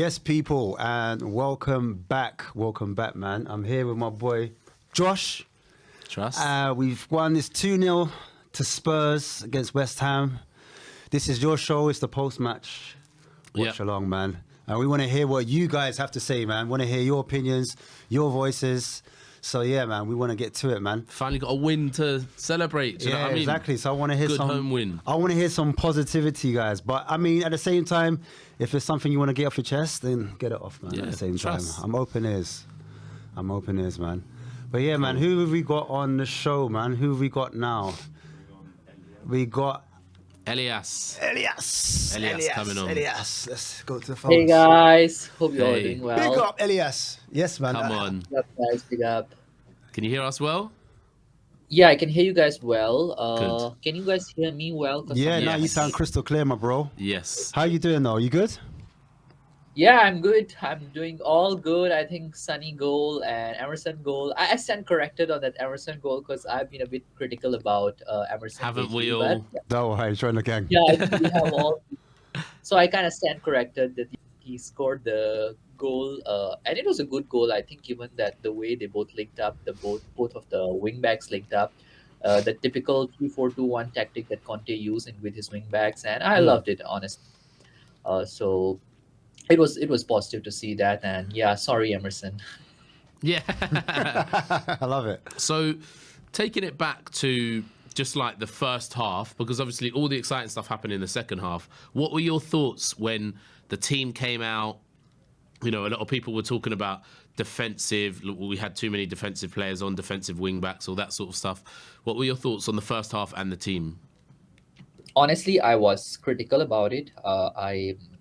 Yes, people, and welcome back. Welcome back, man. I'm here with my boy Josh. Trust. We've won this 2-0 to Spurs against West Ham. This is your show. It's the post-match watch along, man. And we want to hear what you guys have to say, man. Want to hear your opinions, your voices. So, yeah, man, we want to get to it, man. Finally got a win to celebrate. Do you know what I mean? Exactly. So I want to hear Good some home win. I want to hear some positivity, guys. But I mean, at the same time, if it's something you want to get off your chest, then get it off, man. Yeah, at the same trust. time, I'm open ears, man. But yeah, man, who have we got on the show, man? Who have we got now? We got Elias. Elias coming on. Elias, let's go to the phones. Hey guys, hope you're all Hey. doing well. Big up, Elias. Yes, man. Come on. Big up, guys, big up. Can you hear us well? Yeah, I can hear you guys well. Can you guys hear me well? Yeah, now you Yes. sound crystal clear, my bro. Yes. How you doing, though? You good? Yeah, I'm good. I'm doing all good. I think Sunny goal and Emerson goal. I stand corrected on that Emerson goal because I've been a bit critical about Emerson. Haven't we lately, all? but No, hey, join the gang. yeah, I think we have all. So I kind of stand corrected that he scored the goal, and it was a good goal. I think, given that the way they both linked up, both of the wing backs linked up, the typical 3-4-2-1 tactic that Conte used with his wing backs, and I loved it honestly. So it was positive to see that, and yeah, sorry Emerson. Yeah. I love it. So, taking it back to just like the first half, because obviously all the exciting stuff happened in the second half. What were your thoughts when the team came out? You know, a lot of people were talking about defensive. We had too many defensive players on, defensive wing backs, all that sort of stuff. What were your thoughts on the first half and the team? Honestly, I was critical about it.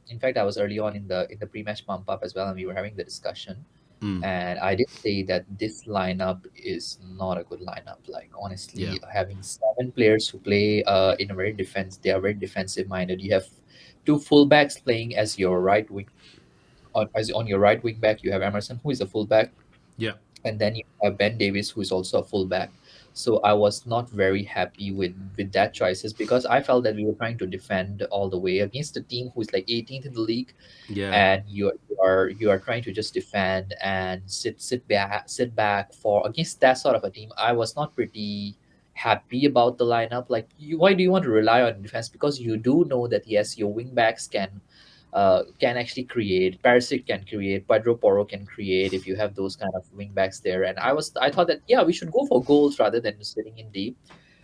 In fact, I was early on in the pre-match pump up as well, and we were having the discussion. And I did say that this lineup is not a good lineup. Like honestly, Yeah. having 7 players who play in a they are very defensive minded. You have 2 fullbacks playing as your right wing. On your right wing back, you have Emerson, who is a fullback, Yeah. and then you have Ben Davis, who is also a fullback. So I was not very happy with that choices because I felt that we were trying to defend all the way against a team who is like 18th in the league, Yeah. and you are trying to just defend and sit back for against that sort of a team. I was not pretty happy about the lineup. Like, why do you want to rely on defense? Because you do know that yes, your wing backs can actually create. Perisic can create. Pedro Porro can create if you have those kind of wing backs there. And I thought that yeah, we should go for goals rather than sitting in deep.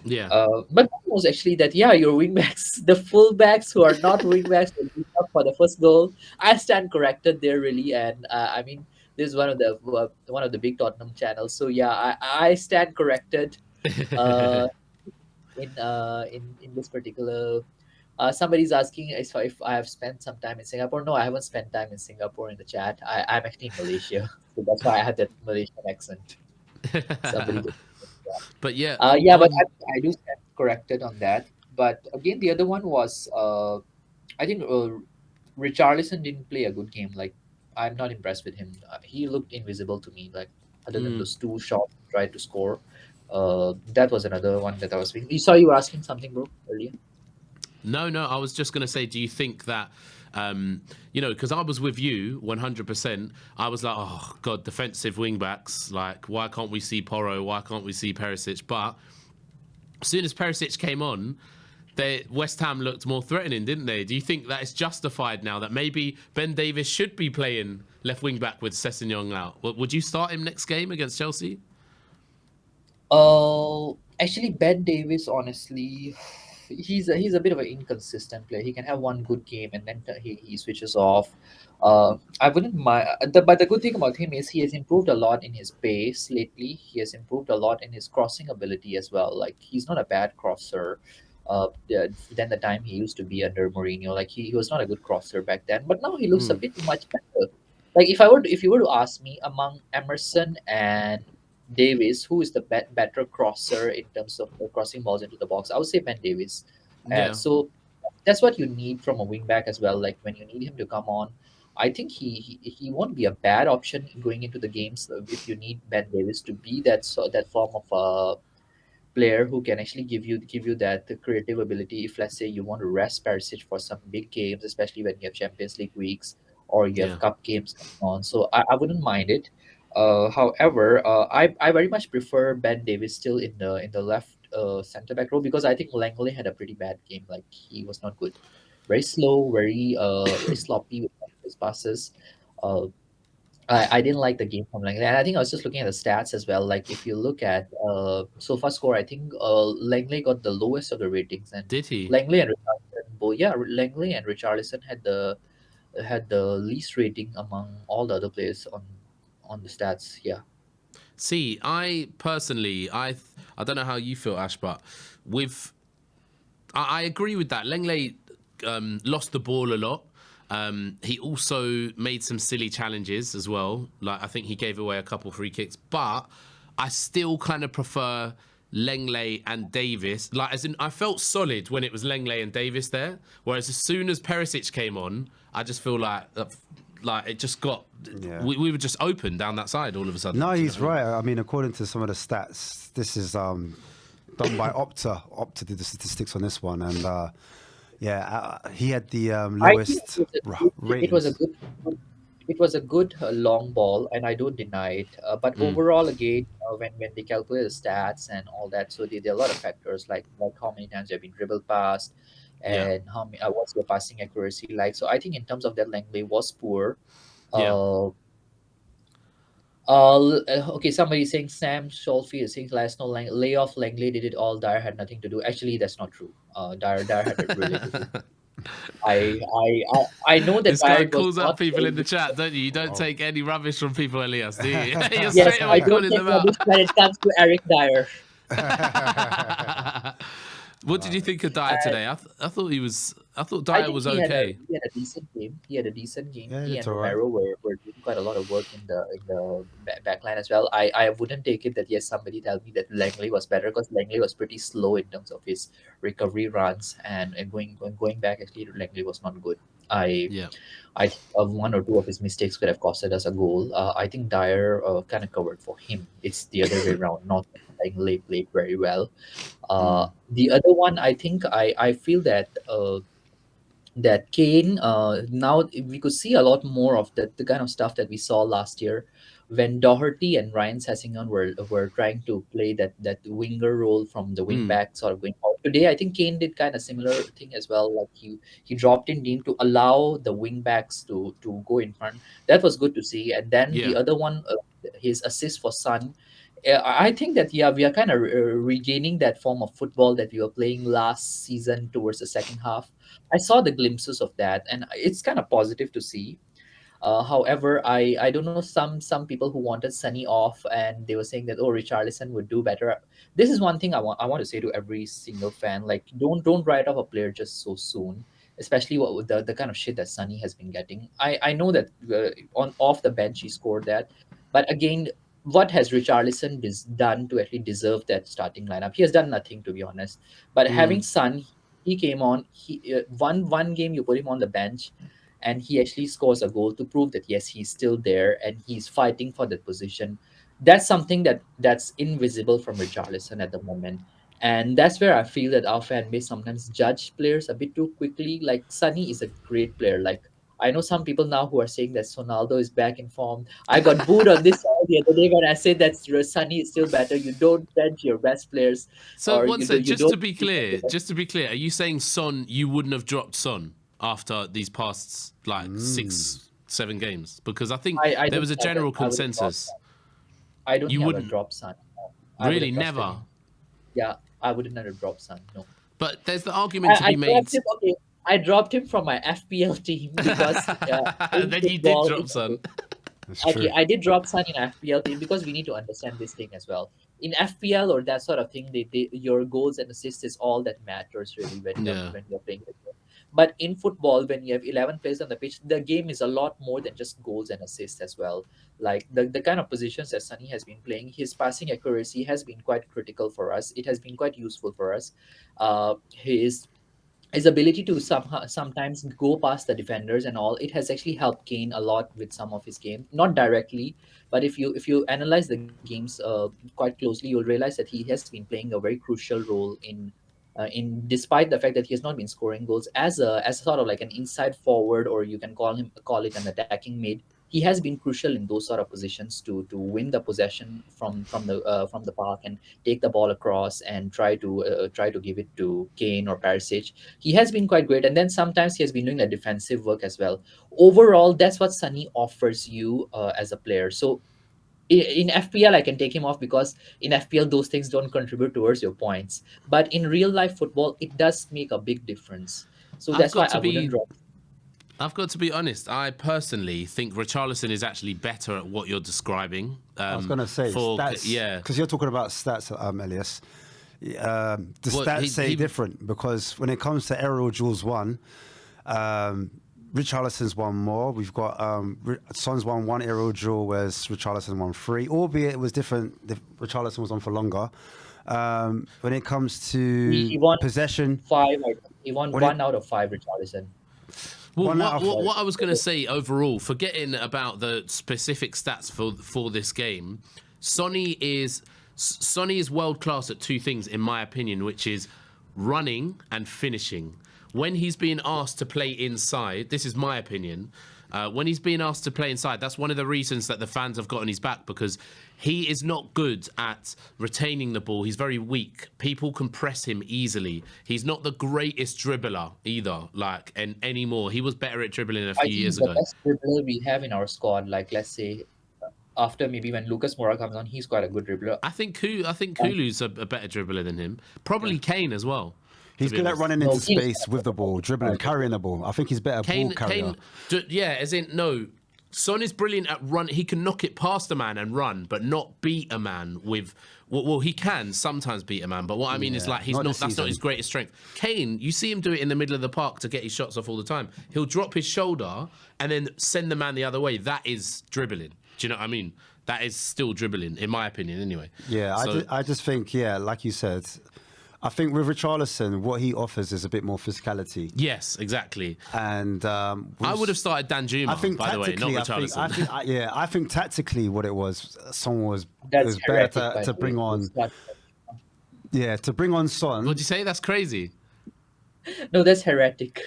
Yeah. But that was actually that yeah, your wingbacks, the fullbacks who are not wingbacks, will be up for the first goal. I stand corrected there really, and I mean this is one of the big Tottenham channels. So yeah, I stand corrected. Uh, in this particular. Somebody's asking if I have spent some time in Singapore. No, I haven't spent time in Singapore in the chat. I'm actually in Malaysia, so that's why I had that Malaysian accent. Somebody just But yeah. yeah, but I do stand corrected on that. But again, the other one was I think Richarlison didn't play a good game. Like I'm not impressed with him. He looked invisible to me. Like other than those 2 shots he tried to score, that was another one that I was. You saw you were asking something, bro, earlier. No, I was just going to say, do you think that, because I was with you 100%, I was like, oh, God, defensive wing-backs, like, why can't we see Porro? Why can't we see Perisic? But as soon as Perisic came on, West Ham looked more threatening, didn't they? Do you think that it's justified now that maybe Ben Davis should be playing left wing-back with Sessegnon out? Would you start him next game against Chelsea? Actually, Ben Davis, honestly, he's a bit of an inconsistent player. He can have one good game and then he switches off. I wouldn't mind, but the good thing about him is he has improved a lot in his pace lately. He has improved a lot in his crossing ability as well. Like he's not a bad crosser. Than the time he used to be under Mourinho, like he was not a good crosser back then, but now he looks a bit much better. Like if you were to ask me among Emerson and Davis, who is the better crosser in terms of crossing balls into the box, I would say Ben Davis. Yeah. So that's what you need from a wingback as well. Like when you need him to come on, I think he won't be a bad option going into the games if you need Ben Davis to be that form of a player who can actually give you that creative ability. If let's say you want to rest Perisic for some big games, especially when you have Champions League weeks, or you have Yeah. cup games going on. So I wouldn't mind it. However, I very much prefer Ben Davis still in the left center back role, because I think Langley had a pretty bad game. Like, he was not good, very slow, very sloppy with his passes. Uh, I didn't like the game from Langley, and I think I was just looking at the stats as well. Like, if you look at SoFa score, I think Langley got the lowest of the ratings, and Did he? Langley and Richarlison, yeah, Langley and Richarlison had the least rating among all the other players on the stats. Yeah. See, I personally, I don't know how you feel, Ash, but with I agree with that. Lenglet lost the ball a lot. He also made some silly challenges as well. Like, I think he gave away a couple free kicks, but I still kind of prefer Lenglet and Davis. Like, as in, I felt solid when it was Lenglet and Davis there. Whereas as soon as Perisic came on, I just feel like it just got. Yeah. We were just open down that side all of a sudden. No, Do you he's know what I right. I mean, according to some of the stats, this is done by Opta. Opta did the statistics on this one, and he had the I think lowest it was a ratings. it was a good long ball, and I don't deny it. But mean? overall, again, when they calculate the stats and all that, so there are a lot of factors, like how many times you've been dribbled past, Yeah, and how many, what's your passing accuracy like. So I think in terms of that, Langley was poor. yeah. Uh, okay, somebody saying Sam Schofield is saying last no layoff Langley did it all. Dyer had nothing to do. Actually, that's not true. Dyer had a really good. I know that This guy Dyer was calls out not people in playing. the chat, don't you? You don't take any rubbish from people, Elias, do you? You're Yes, straight I away don't calling take them out. rubbish when it comes to Eric Dyer. What did you think of Dyer And today? I thought he was. I thought I Dyer think was okay. he had a decent game. He had a decent game. Yeah, He it's and all right. Romero were doing quite a lot of work in the back line as well. I wouldn't take it that, yes, somebody tell me that Langley was better, because Langley was pretty slow in terms of his recovery runs, and going back, actually Langley was not good. I Yeah. I think one or two of his mistakes could have costed us a goal. I think Dyer kind of covered for him. It's the other way around. Not Langley played very well. The other one, I think I feel that Kane, now we could see a lot more of the kind of stuff that we saw last year when Doherty and Ryan Sessegnon were trying to play that winger role from the wing Mm. back, sort of going out. Today, I think Kane did kind of similar thing as well. Like, he dropped in deep to allow the wing backs to go in front. That was good to see. And then the Yeah. other one, his assist for Son. I think that, yeah, we are kind of regaining that form of football that we were playing last season towards the second half. I saw the glimpses of that, and it's kind of positive to see. However, I don't know, some people who wanted Sunny off, and they were saying that, oh, Richarlison would do better. This is one thing I want to say to every single fan: like, don't write off a player just so soon, especially what with the kind of shit that Sunny has been getting. I know that on off the bench he scored that, but again, what has Richarlison done to actually deserve that starting lineup? He has done nothing, to be honest. But having Mm. Sun, he came on. He one game you put him on the bench, and he actually scores a goal to prove that, yes, he's still there and he's fighting for that position. That's something that's invisible from Richarlison at the moment. And that's where I feel that our fan base sometimes judge players a bit too quickly. Like, Sonny is a great player. Like, I know some people now who are saying that Ronaldo is back in form. I got booed on this side the other day when I said that Sonny is still better. You don't bench your best players, So or one sec, you just to don't. be clear, are you saying Son? You wouldn't have dropped Son after these past like 6, 7 games? Because I think I there don't was a have that. general I would have dropped. consensus. I don't You think I would have wouldn't dropped Son. No. I would really have trusted never. him. Yeah, I wouldn't have dropped Son. No, But there's the argument to I be made. dropped him. Okay, I dropped him from my FPL team because in Then you did football, drop Son. That's okay, true. I did drop Son in FPL team because we need to understand this thing as well. In FPL or that sort of thing, your goals and assists is all that matters really Yeah. when you're playing the game. But in football, when you have 11 players on the pitch, the game is a lot more than just goals and assists as well. Like, the kind of positions that Sunny has been playing, his passing accuracy has been quite critical for us. It has been quite useful for us. His ability to sometimes go past the defenders and all, it has actually helped Kane a lot with some of his game, not directly, but if you analyze the games quite closely, you'll realize that he has been playing a very crucial role in in despite the fact that he has not been scoring goals as sort of like an inside forward, or you can call it an attacking mid. He has been crucial in those sort of positions to win the possession from the park and take the ball across and try to give it to Kane or Perisic. He has been quite great, and then sometimes he has been doing the defensive work as well. Overall, that's what Sunny offers you as a player. So in FPL, I can take him off because in FPL those things don't contribute towards your points. But in real life football, it does make a big difference. So I've that's why got to I wouldn't be drop. I've got to be honest. I personally think Richarlison is actually better at what you're describing. I was going to say stats, yeah, because you're talking about stats, Elias. The Well, stats say different, because when it comes to aerial duels won, Richarlison's won more. We've got Son's won 1 aerial duel, whereas Richarlison won 3. Albeit it was different. Richarlison was on for longer. When it comes to He won possession, 5. He won 1 out of 5. Richarlison. Well, One out of what I was going to say overall, forgetting about the specific stats for this game, Sonny is world class at 2 things, in my opinion, which is running and finishing. When he's being asked to play inside, this is my opinion. When he's being asked to play inside, that's one of the reasons that the fans have got on his back, because he is not good at retaining the ball. He's very weak. People can press him easily. He's not the greatest dribbler either, anymore. He was better at dribbling a few years ago. The best dribbler we have in our squad, like let's say after maybe when Lucas Moura comes on, he's quite a good dribbler. I think Kulu's a better dribbler than him. Probably Kane as well. he's good at running into space with the ball, dribbling, carrying the ball. I think he's better ball carrier. Son is brilliant at run. He can knock it past a man and run, but not beat a man with. Well, he can sometimes beat a man, but what I mean is that's not his greatest strength. Kane, you see him do it in the middle of the park to get his shots off all the time. He'll drop his shoulder and then send the man the other way. That is dribbling. Do you know what I mean? That is still dribbling, in my opinion, anyway. Yeah, so, I just think, like you said, I think with Richarlison, what he offers is a bit more physicality. Yes, exactly. And I would have started Danjuma, by the way, not Richarlison. I think tactically what it was, someone was better to bring on. To bring on Son. What'd you say? That's crazy. No, that's heretic.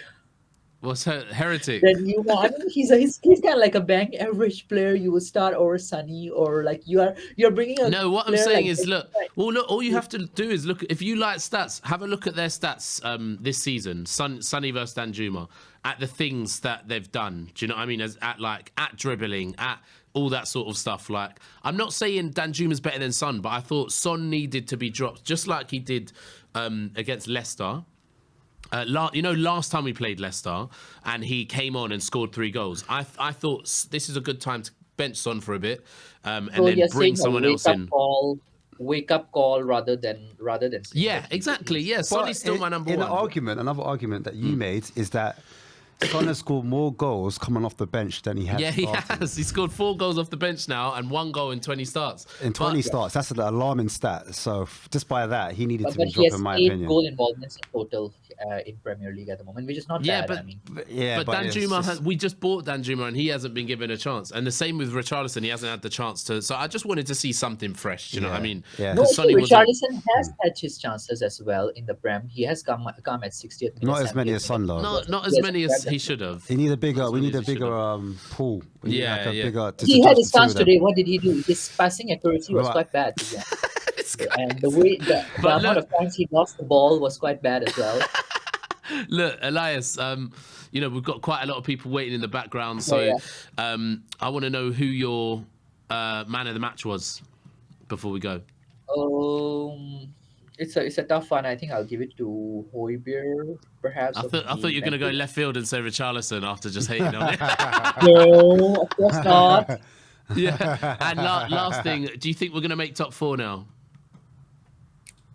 What's heretic? Then he's kind of like a bang average player. You would start over Sunny, or like you're bringing a. No, what I'm saying is, look. All you have to do is look. If you like stats, have a look at their stats this season. Sunny versus Danjuma, at the things that they've done. Do you know what I mean? At dribbling, at all that sort of stuff. Like, I'm not saying Danjuma's better than Son, but I thought Son needed to be dropped, just like he did against Leicester. Last time we played Leicester and he came on and scored 3 goals, I thought this is a good time to bench Son for a bit and then bring someone else in. Wake up call rather than. Yeah, exactly. Yeah, Son is still my number one. Another argument that you made is that Son has scored more goals coming off the bench than he has. Yeah, he has. He scored 4 goals off the bench now and 1 goal in 20 starts. Starts, that's an alarming stat. So just by that, he needed to be dropped, in my opinion. He has 8 goal involvements in total in Premier League at the moment, which is not bad. But Danjuma we just bought Danjuma and he hasn't been given a chance. And the same with Richarlison, he hasn't had the chance to. So I just wanted to see something fresh. You know what I mean? Yeah. No, Richarlison has had his chances as well in the Prem. He has come at 60th minute. Not as many as Son, though. Not as many as he should have. We need a bigger pool. He had his chance today. What did he do? His passing accuracy was quite bad. Yeah. And the amount of times he lost the ball was quite bad as well. Look, Elias, we've got quite a lot of people waiting in the background. So I want to know who your man of the match was before we go. It's a tough one. I think I'll give it to Højbjerg, perhaps. I thought you were going to go left field and say Richarlison after just hating on it. No, of course not. Yeah. And last thing, do you think we're going to make top 4 now?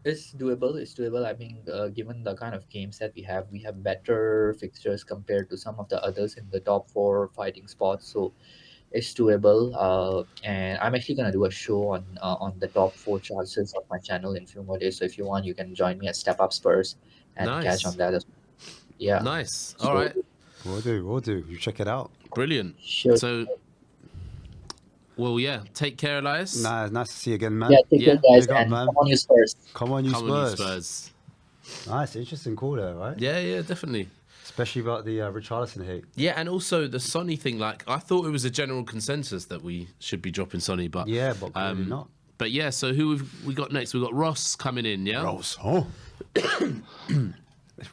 It's doable. I mean, given the kind of games that we have better fixtures compared to some of the others in the top 4 fighting spots. So it's doable. And I'm actually going to do a show on the top 4 chances of my channel in a few more days. So if you want, you can join me at Step Up Spurs and catch on that as well. Yeah. Nice. All right. We'll do. You check it out. Brilliant. Sure. So, take care, Elias. Nice to see you again, man. Yeah, take care, guys. Come on, you Spurs. Come on, you Spurs. Nice, interesting call there, right? Yeah, definitely. Especially about the Richarlison hate. Yeah, and also the Sonny thing. Like, I thought it was a general consensus that we should be dropping Sonny, but Yeah, but clearly not. But yeah, so who have we got next? We got Ross coming in. Yeah, Rose, oh.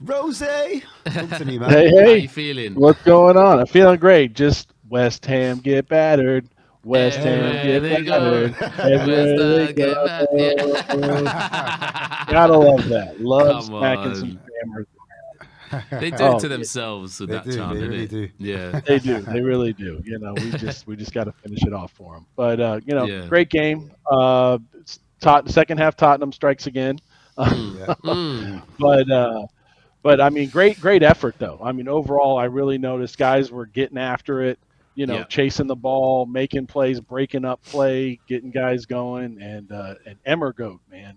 Rose, talk to me, man. Hey, How hey, you feeling? what's going on? I'm feeling great. Just West Ham get battered. West Ham Everywhere get they go. battered. Everywhere they Get go. back. Yeah. Gotta love that. Love Come smacking some on. hammers. They do Oh, it to themselves with They that do, chant, they innit? really do. Yeah. They do. They really do. We just got to finish it off for them. But Yeah. great game. Second half, Tottenham strikes again. Yeah. But I mean, great effort though. I mean, overall, I really noticed guys were getting after it. Yeah. Chasing the ball, making plays, breaking up play, getting guys going, and Emmer Goat, man.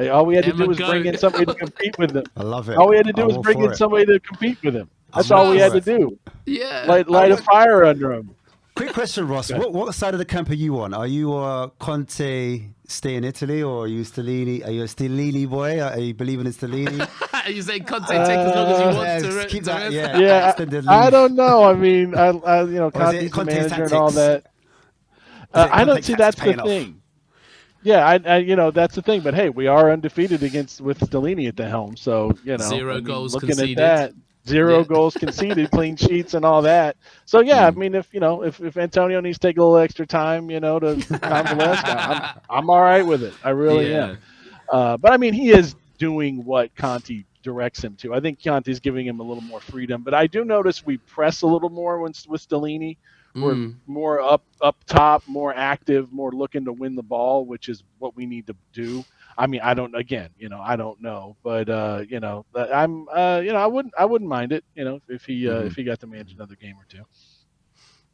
All we had to Emma do was bring in Goat. somebody to compete with him. I love it. All we had to do I'm was all bring for in it. somebody to compete with him. That's I'm all all we for had to it. do. Yeah. Light a fire under him. Quick question, Ross. What side of the camp are you on? Are you Conte stay in Italy, or are you Stellini? Are you a Stellini boy? Are you believing in Stellini? You say Conte take as long as you want to. just keep that. rest. Yeah. Yeah, extended I leave. don't know. I mean, Or is Conte's it the Conte's manager and all tactics? that. Is it I don't Conte's see tactics that's the paying off? thing. Yeah, I that's the thing. But hey, we are undefeated with Stellini at the helm. So Zero goals looking conceded. at that, zero Yeah. goals conceded, clean sheets, and all that. So yeah, I mean, if Antonio needs to take a little extra time, to convalesce, I'm all right with it. I really Yeah. am. But I mean, he is doing what Conte directs him to. I think Conte's giving him a little more freedom. But I do notice we press a little more with Stellini. We're more up top, more active, more looking to win the ball, which is what we need to do. I mean, I don't know, but I wouldn't mind it, if he got to manage another game or two.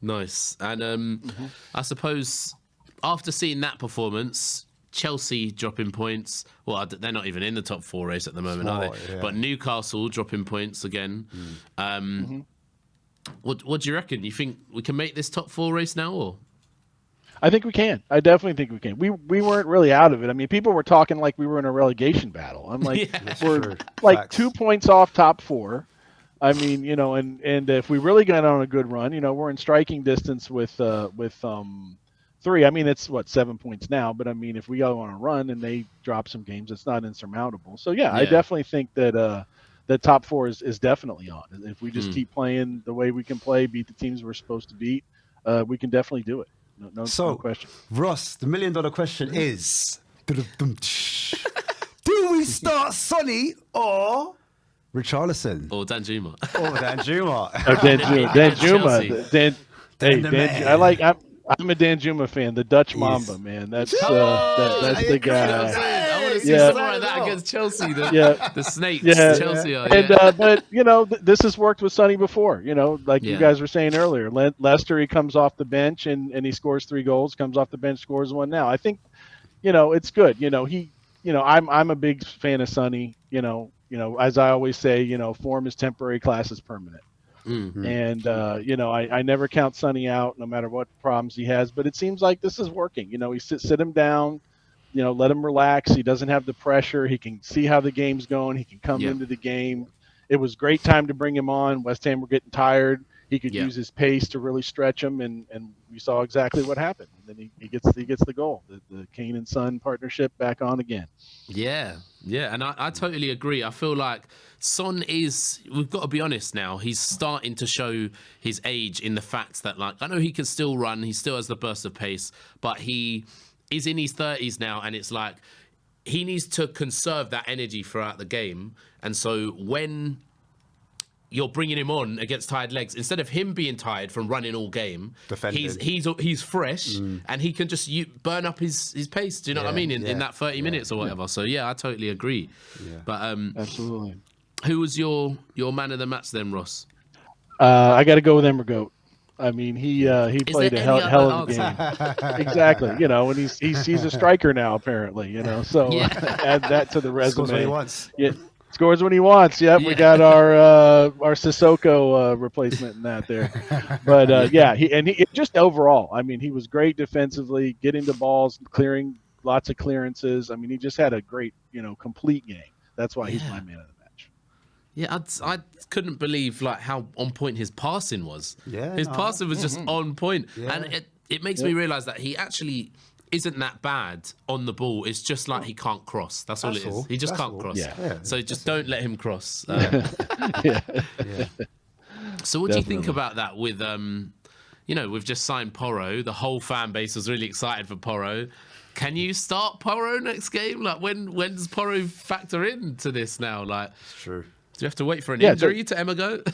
Nice. And I suppose after seeing that performance, Chelsea dropping points. Well, they're not even in the top 4 race at the moment, are they? Yeah. But Newcastle dropping points again. What do you reckon? You think we can make this top 4 race now, or? I think we can. I definitely think we can. We weren't really out of it. I mean, people were talking like we were in a relegation battle. I'm like, we're true. like Facts. 2 points off top 4. I mean, and if we really got on a good run, we're in striking distance with 3. I mean, it's 7 points now, but I mean, if we go on a run and they drop some games, it's not insurmountable. So yeah, I definitely think that the top 4 is definitely on. If we just keep playing the way we can play, beat the teams we're supposed to beat, we can definitely do it. No question. Ross, the $1 million question is: do we start Sonny or Richarlison? Or Danjuma? Or Dan Juma? I'm a Danjuma fan, the Dutch Mamba, man. That's the guy. I want to see Yeah. something like that against Chelsea. The Snakes. Yeah. Chelsea are. And Yeah. but this has worked with Sonny before. Like you Yeah. guys were saying earlier, Leicester, he comes off the bench and he scores 3 goals. Comes off the bench, scores 1 now. I think, it's good. I'm a big fan of Sonny. As I always say, form is temporary, class is permanent. And I never count Sonny out, no matter what problems he has. But it seems like this is working. He sit him down. Let him relax. He doesn't have the pressure. He can see how the game's going. He can come into the game. It was great time to bring him on. West Ham were getting tired. He could use his pace to really stretch him, and we saw exactly what happened. And then he gets the goal. The Kane and Son partnership back on again. Yeah, and I totally agree. I feel like Son we've got to be honest now, he's starting to show his age in the fact that, like, I know he can still run, he still has the burst of pace, but he is in his 30s now, and it's like he needs to conserve that energy throughout the game. And so when you're bringing him on against tired legs, instead of him being tired from running all game, Defending. he's fresh and he can just burn up his pace. Do you know what I mean? In that 30 minutes or whatever. So yeah, I totally agree. Yeah. But Absolutely. who was your man of the match then, Ross? I got to go with Emmer Goat. I mean, he played a hell of a game. Exactly. And he's a striker now, apparently. So add that to the resume. Scores what he wants. Yeah. Scores when he wants. Yep, we got our Sissoko replacement in that there. But he just overall, I mean, he was great defensively, getting the balls, clearing lots of clearances. I mean, he just had a great, complete game. That's why he's my man of the match. Yeah, I couldn't believe like how on point his passing was. Yeah, his passing was just on point, Yeah. and it makes me realize that he actually isn't that bad on the ball. It's just like he can't cross. That's all it is. He just can't cross. Yeah. So just don't let him cross. Yeah. So what do you think Definitely. about that with we've just signed Porro. The whole fan base was really excited for Porro. Can you start Porro next game? Like when does Porro factor into this now? Like It's true. do you have to wait for an Yeah, injury to Emago?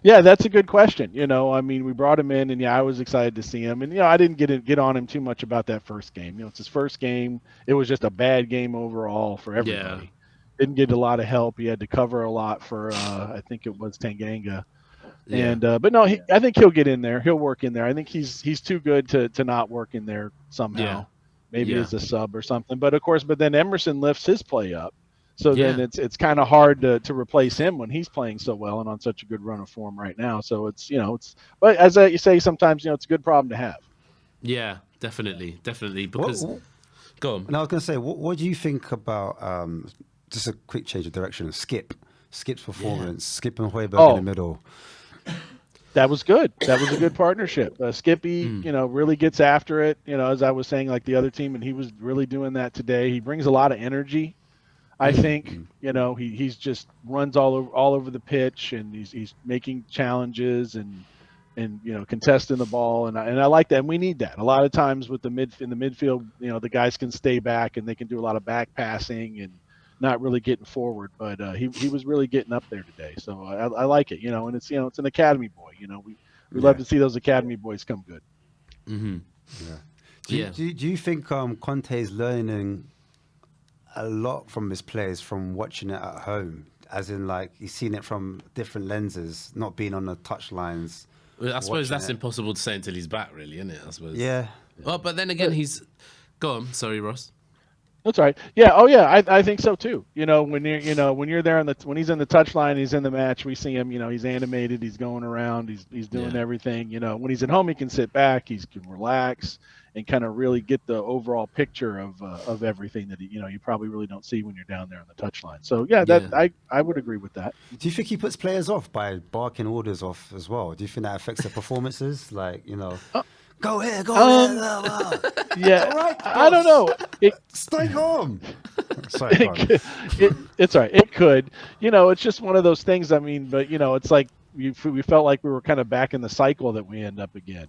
Yeah, that's a good question. I mean, we brought him in, and I was excited to see him. And I didn't get on him too much about that first game. It's his first game. It was just a bad game overall for everybody. Didn't get a lot of help. He had to cover a lot for I think it was Tanganga. Yeah. And but no, I think he'll get in there. He'll work in there. I think he's too good to not work in there somehow. Yeah. Maybe Yeah. as a sub or something. But of course, then Emerson lifts his play up. So then Yeah. it's kind of hard to replace him when he's playing so well and on such a good run of form right now. So it's but as you say, sometimes it's a good problem to have. Yeah, definitely, because go on. And I was going to say, what do you think about just a quick change of direction? Skip's performance, Skip and Hoiberg in the middle. That was good. That was a good partnership. Skippy, really gets after it. As I was saying, like the other team, and he was really doing that today. He brings a lot of energy. I think he's just runs all over the pitch, and he's making challenges and contesting the ball, and I like that. And we need that a lot of times with in the midfield. The guys can stay back and they can do a lot of back passing and not really getting forward. But he was really getting up there today, so I like it. And it's it's an academy boy. We love to see those academy boys come good. Mm-hmm. Yeah. Do you think Conte's learning a lot from his players from watching it at home, as in like he's seen it from different lenses, not being on the touch lines? Well, I suppose that's impossible to say until he's back, really, isn't it? I suppose. Yeah. Well, but then again, he's go on. Sorry, Ross. That's right. Yeah. Oh, yeah. I think so too. When you're there when he's in the touchline, he's in the match. We see him. He's animated. He's going around. He's doing everything. When he's at home, he can sit back. He can relax and kind of really get the overall picture of everything that you probably really don't see when you're down there on the touchline. So I would agree with that. Do you think he puts players off by barking orders off as well? Do you think that affects their performances? Like go here, go here. Yeah, right, I don't know. Stay home. Sorry, it's all right. It could. It's just one of those things. I mean, but it's like we felt like we were kind of back in the cycle that we end up again.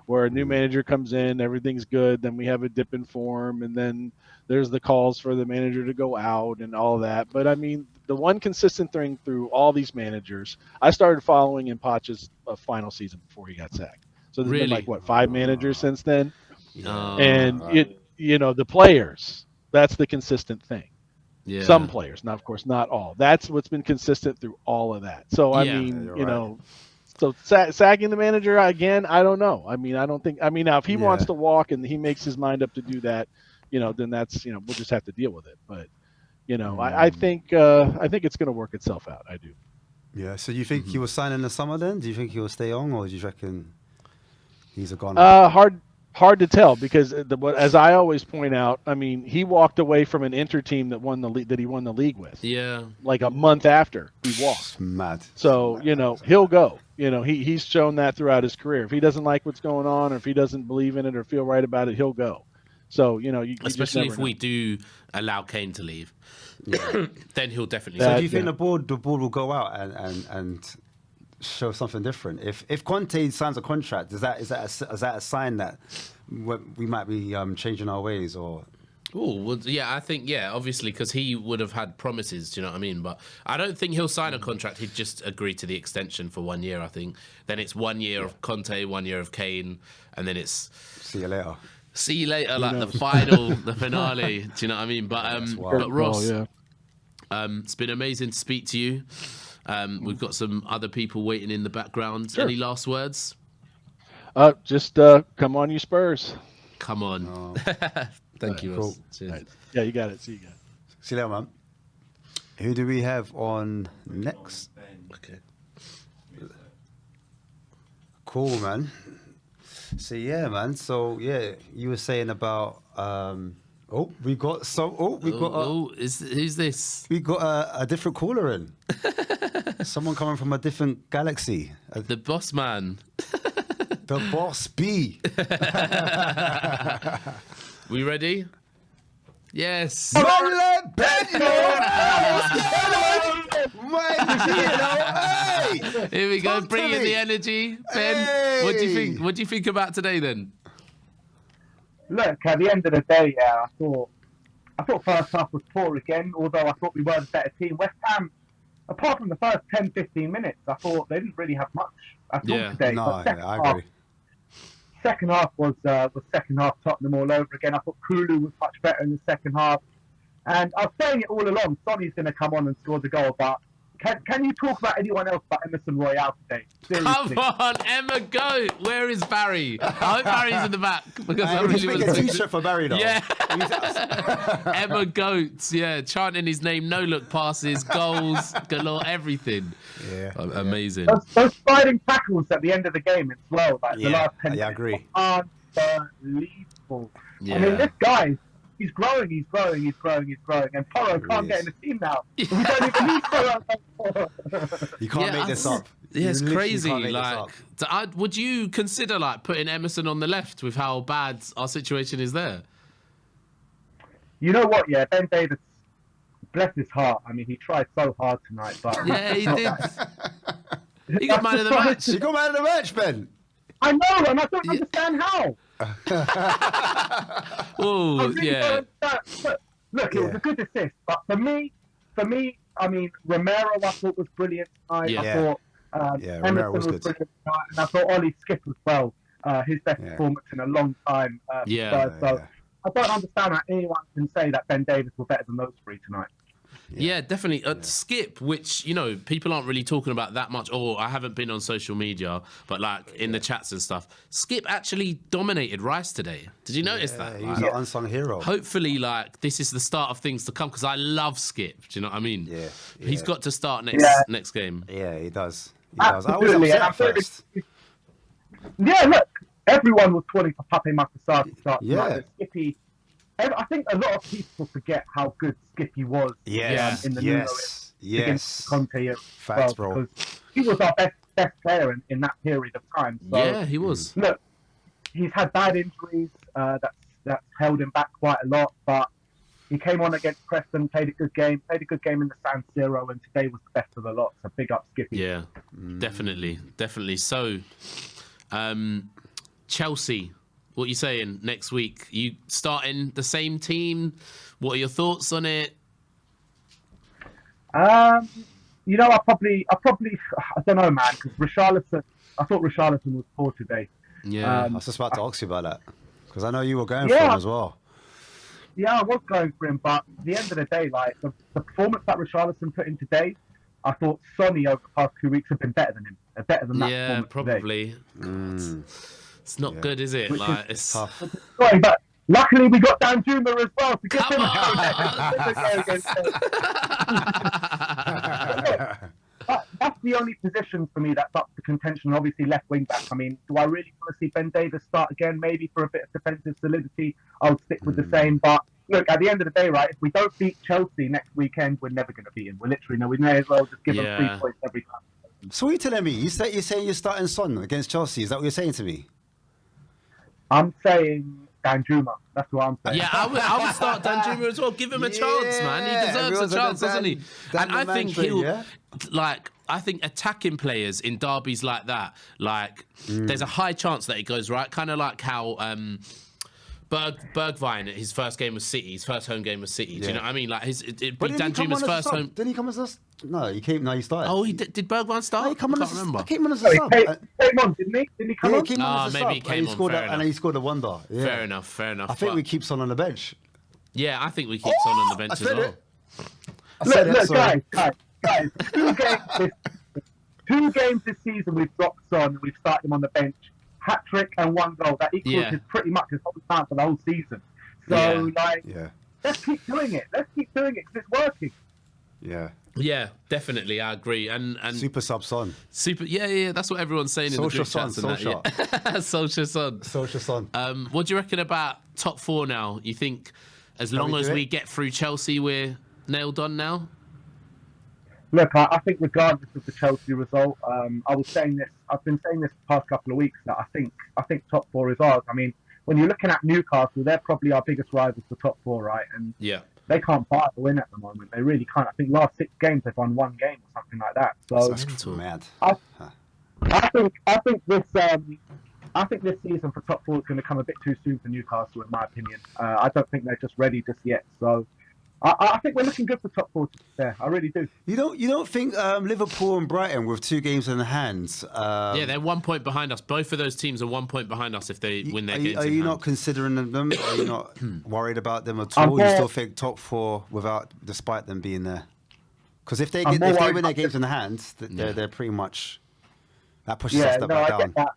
Where a new manager comes in, everything's good, then we have a dip in form, and then there's the calls for the manager to go out and all that. But I mean, the one consistent thing through all these managers, I started following in Poch's final season before he got sacked. So there's been like 5 managers since then, and the players, that's the consistent thing. Yeah. Some players, now of course not all. That's what's been consistent through all of that. So I mean, so sagging the manager again, I don't know. I mean, I don't think. I mean, now if he wants to walk and he makes his mind up to do that, then that's we'll just have to deal with it. But I think it's going to work itself out. I do. Yeah. So you think he will sign in the summer then? Do you think he will stay on, or do you reckon he's a goner? Hard to tell because as I always point out, I mean, he walked away from an Inter team that he won the league with. Yeah. Like a month after he walked. It's mad. So, he'll go. He's shown that throughout his career. If he doesn't like what's going on or if he doesn't believe in it or feel right about it, he'll go. So, you especially if know. we do allow Kane to leave, then he'll definitely. So do you think the board will go out and show something different? If Conte signs a contract, is that a sign that we might be changing our ways? Or well, yeah, I think obviously because he would have had promises. Do you know what I mean? But I don't think he'll sign a contract. He'd just agree to the extension for 1 year. I think then it's 1 year of Conte, 1 year of Kane, and then it's see you later. See you later, like the final, the finale. Do you know what I mean? But Ross, it's been amazing to speak to you. We've got some other people waiting in the background. Sure. Any last words? Just come on, you Spurs. Come on. Thank you, Ross. Cool. Cheers. Right. Yeah, you got it. See you guys. See you later, man. Who do we have on next? Okay. Cool, man. So yeah, man. So yeah, you were saying about Oh, we got some. Oh, we got. Who's this? We got a different caller in. Someone coming from a different galaxy. The boss man. The boss B. We ready? Yes. Here we go. Talk Bring to in me. the energy, Ben. Hey. What do you think? What do you think about today then? Look, at the end of the day, yeah, I thought first half was poor again, although I thought we were the better team. West Ham, apart from the first 10, 15 minutes, I thought they didn't really have much at all today. No, But I agree. second half was second half Tottenham all over again. I thought Kulu was much better in the second half. And I was saying it all along, Sonny's going to come on and score the goal, but can you talk about anyone else but Emerson Royal today? Seriously. Come on, Emma Goat. Where is Barry? I hope Barry's in the back because I We really should want make a to. t-shirt for Barry though. Yeah. Emma Goats, yeah, chanting his name, no look passes, goals, galore, everything. Yeah. Amazing. Those sliding tackles at the end of the game as well, like the last 10 I minutes, agree. were unbelievable. Yeah. I mean, this guy, he's growing, and Porro can't get in the team now. We don't even need Porro. You can't make this up. Yeah, You it's literally crazy. can't make this Like, up. would you consider like putting Emerson on the left with how bad our situation is there? You know what? Yeah, Ben Davis, bless his heart. I mean, he tried so hard tonight, but Yeah, he did. He got man of the match. You got man of the match, Ben. I know, and I don't understand how. Oh, I really yeah. don't understand. Look, it was a good assist, but for me, I mean, Romero I thought was brilliant tonight. Yeah. I thought Romero Emerson was was good. brilliant tonight, and I thought Ollie Skip as well. His best Yeah. performance in a long time. Yeah. So I don't understand how anyone can say that Ben Davis was better than those three tonight. Yeah, definitely. Skip, which, you know, people aren't really talking about that much, or I haven't been on social media, but like in the chats and stuff. Skip actually dominated Rice today. Did you notice that? He was Like, an unsung hero. hopefully, like, this is the start of things to come because I love Skip. Do you know what I mean? Yeah, He's yeah. got to start next game. Yeah, he does. He does. I was Absolutely, upset and at first. Yeah, look, everyone was calling for Pape Makusa to start Yeah. tonight, but Skippy. I think a lot of people forget how good Skippy was. Yes, in the yes, against yes. Conte as Facts, well, bro. because he was our best player in that period of time. So, Yeah, he was. look, he's had bad injuries. That's held him back quite a lot. But he came on against Preston, played a good game in the San Siro, and today was the best of the lot. So big up Skippy. Yeah, definitely. So, Chelsea, what are you saying next week? You starting the same team? What are your thoughts on it? You know, I don't know, man, because I thought Richarlison was poor today. Yeah, I was just about to ask you about that because I know you were going Yeah. for him as well. Yeah, I was going for him, but at the end of the day, like the performance that Richarlison put in today, I thought Sonny over the past 2 weeks have been better than him, better than that. yeah, performance probably. It's not good, is it? Which Like, is it's Tough. today. Sorry, but luckily we got Danjuma as well to give Come him That's the only position for me that's up for contention. Obviously, left wing back. I mean, do I really want to see Ben Davis start again? Maybe for a bit of defensive solidity, I would stick with the same. But look, at the end of the day, right? If we don't beat Chelsea next weekend, we're never going to beat him. We're literally we may as well just give them 3 points every time. So what are you telling me? You're saying you're starting Son against Chelsea. Is that what you're saying to me? I'm saying Danjuma. That's what I'm saying. yeah, I would start Danjuma as well. Give him a chance, man. He Yeah, deserves everyone's a on chance, the doesn't he? Dan And I the think man train, he'll yeah? like. I think attacking players in derbies like that, like there's a high chance that it goes right. Kind of like how Bergwijn, his first game was City, his first home game was City. Do you know what I mean? Like it'd be But didn't he come Danjuma's on as a first sub? home. Didn't he come as a... No, he came. No, he started. Oh, did Bergwijn start? No, he came on I as can't a, remember. he came on as a So he sub. came on, didn't he? Didn't he come Yeah, on? he came on as a maybe sub. he came and he on, scored fair and he scored a wonder. Yeah. Fair enough. I think we keep Son on the bench. Yeah, I think we keep Son on the bench I as said well. it. I said it, Look, sorry. guys. 2 games this season we've dropped Son and we've started him on the bench. Hat-trick and 1 goal. That equals Yeah. his pretty much his whole time for the whole season. So, Yeah. let's keep doing it. Let's keep doing it because it's working. Yeah. Yeah, definitely, I agree. And Super sub Son. yeah, that's what everyone's saying in the Social group chats. Son, And that, yeah. Social Son. Social Son. What do you reckon about top 4 now? You think as long we as do we it? get through Chelsea, we're nailed on now? Look, I think regardless of the Chelsea result, I've been saying this the past couple of weeks that I think top four is ours. I mean, when you're looking at Newcastle, they're probably our biggest rivals for top four, right? And Yeah. they can't buy a win at the moment. They really can't. I think last 6 games they've won 1 game or something like that. So That's mental. mad. I think this season for top four is going to come a bit too soon for Newcastle, in my opinion. I don't think they're just ready just yet. So I think we're looking good for top four there. I really do. You don't think Liverpool and Brighton with 2 games in the hands? Yeah, they're 1 point behind us. Both of those teams are 1 point behind us if they win their games. Are you not considering them? Are you not worried about them at all? You still think top 4 despite them being there? Because if they win their games in the hands, they're pretty much that pushes us back I down. get that.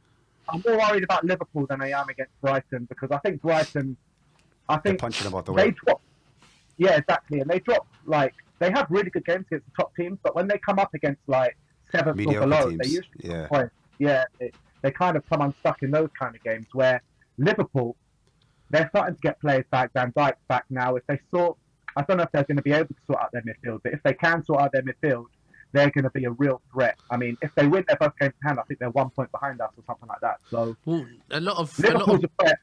I'm more worried about Liverpool than I am against Brighton because I think Brighton. They're punching about the they way. drop. Yeah, exactly, and they drop they have really good games against the top teams, but when they come up against 7th or Mediocre below, teams. they usually Yeah. point. Yeah, they kind of come unstuck in those kind of games. Where Liverpool, they're starting to get players back. Van Dijk's back now. If they I don't know if they're going to be able to sort out their midfield, but if they can sort out their midfield, they're going to be a real threat. I mean, if they win their first game in hand, I think they're 1 point behind us or something like that. So a lot of Liverpool's a threat.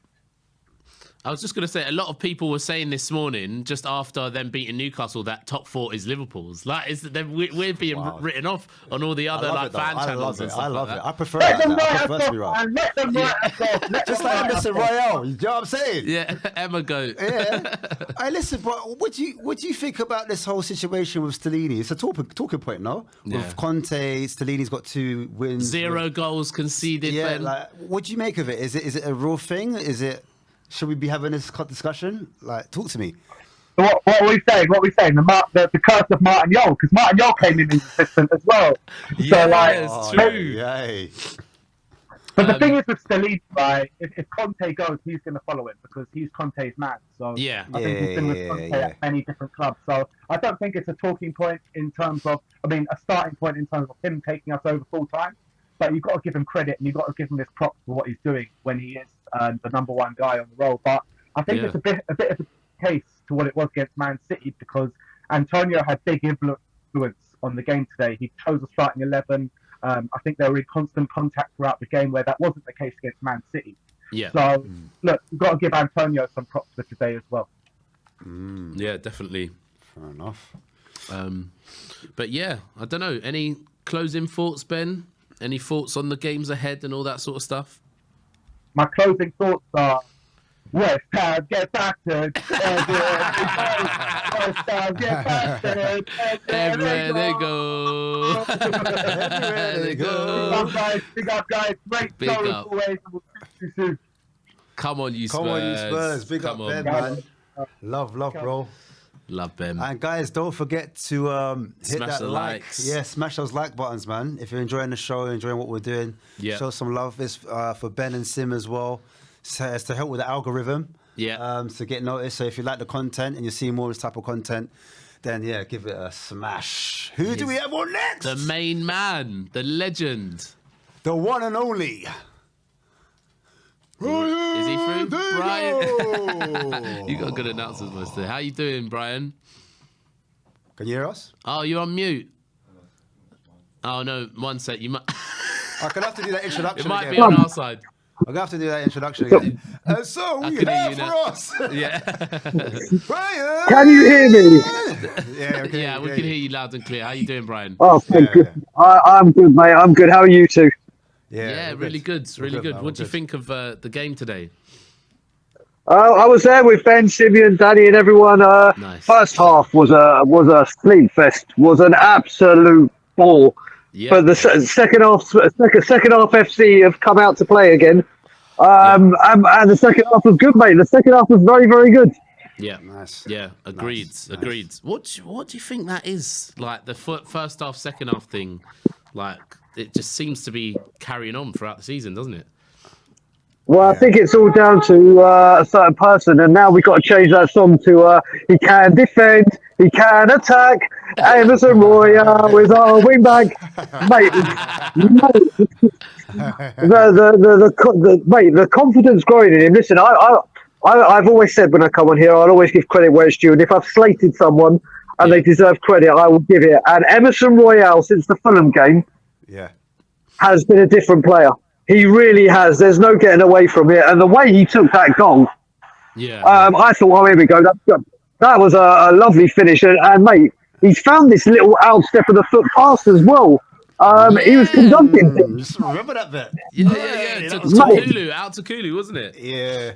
I was just going to say, a lot of people were saying this morning, just after them beating Newcastle, that top 4 is Liverpool's. We're being written off on all the other fan channels and stuff I love like it. that. I prefer that. I prefer to be And right. let them write us off. Just like Emerson Royal. You know what I'm saying? Yeah, Emma goat. Yeah. Hey, listen, but what do you think about this whole situation with Stellini? It's a talking point, no? Yeah. With Conte, Stellini's got 2 wins. 0 goals conceded. Yeah, Ben. what do you make of it? Is it a real thing? Should we be having this discussion? Talk to me. What are we saying? The curse of Martin Yol, because Martin Yol came in as assistant as well. Yes, Oh, true. Yay. But the thing is with Stellini, right? If Conte goes, he's going to follow him because he's Conte's man. So Yeah. I think he's been with Conte at many different clubs. So I don't think it's a talking point in terms of, a starting point in terms of him taking us over full time. But you've got to give him credit and you've got to give him this props for what he's doing when he is the number 1 guy on the roll. But I think it's a bit of a case to what it was against Man City because Antonio had big influence on the game today. He chose a starting 11. I think they were in constant contact throughout the game where that wasn't the case against Man City. Yeah. So, look, you've got to give Antonio some props for today as well. Yeah, definitely. Fair enough. But yeah, I don't know. Any closing thoughts, Ben? Any thoughts on the games ahead and all that sort of stuff? My closing thoughts are West Ham get battered. West Ham get battered. Everywhere they go. Everywhere they go. Big up, guys. Great Big show as up. always. And we'll see you soon. Come on, you Spurs. Come on, you Spurs. Big Come up, on. Ben, man. Love, bro. Love Ben. And guys, don't forget to hit Smash that the like. likes. Yeah, smash those like buttons, man. If you're enjoying the show, enjoying what we're doing, show some love. This for Ben and Sim as well. So it's to help with the algorithm. Yeah. To get noticed. So if you like the content and you see more of this type of content, then give it a smash. Who do we have on next? The main man, the legend. The one and only. Is he through? Brian. Diego. You got good announcers most today. How you doing, Brian? Can you hear us? Oh, you're on mute. Oh no, one sec. You might. I'm gonna have to do that introduction. It might again. be on our side. I'm gonna have to do that introduction again. And so I we can hear have you for now. us, Yeah. Brian. Can you hear me? Yeah, okay, Yeah, we can hear you loud and clear. How you doing, Brian? Oh, thank you. I'm good, mate. I'm good. How are you two? Yeah, we're really good. Really good. man, What do you we're think of the game today? I was there with Ben, Simeon, Danny, and everyone. Nice. First half was a sleep fest. Was an absolute ball. Yeah. But the second half FC have come out to play again. And the second half was good, mate. The second half was very, very good. Yeah. Nice. Yeah. Agreed. Nice. Agreed. What do you think that is? Like the first half, second half thing. Like it just seems to be carrying on throughout the season, doesn't it? Well, I think it's all down to a certain person, and now we've got to change that song to he can defend, he can attack. Emerson Royal is our wing back, mate. The confidence growing in him. Listen, I I've always said when I come on here, I'll always give credit where it's due. And if I've slated someone and they deserve credit, I will give it. And Emerson Royal, since the Fulham game, has been a different player. He really has. There's no getting away from it. And the way he took that goal, I thought, oh, here we go. That was a lovely finish. And mate, he's found this little outstep of the foot pass as well. He was conducting. Just remember that bit. To Kulu, out to Kulu, wasn't it? Yeah.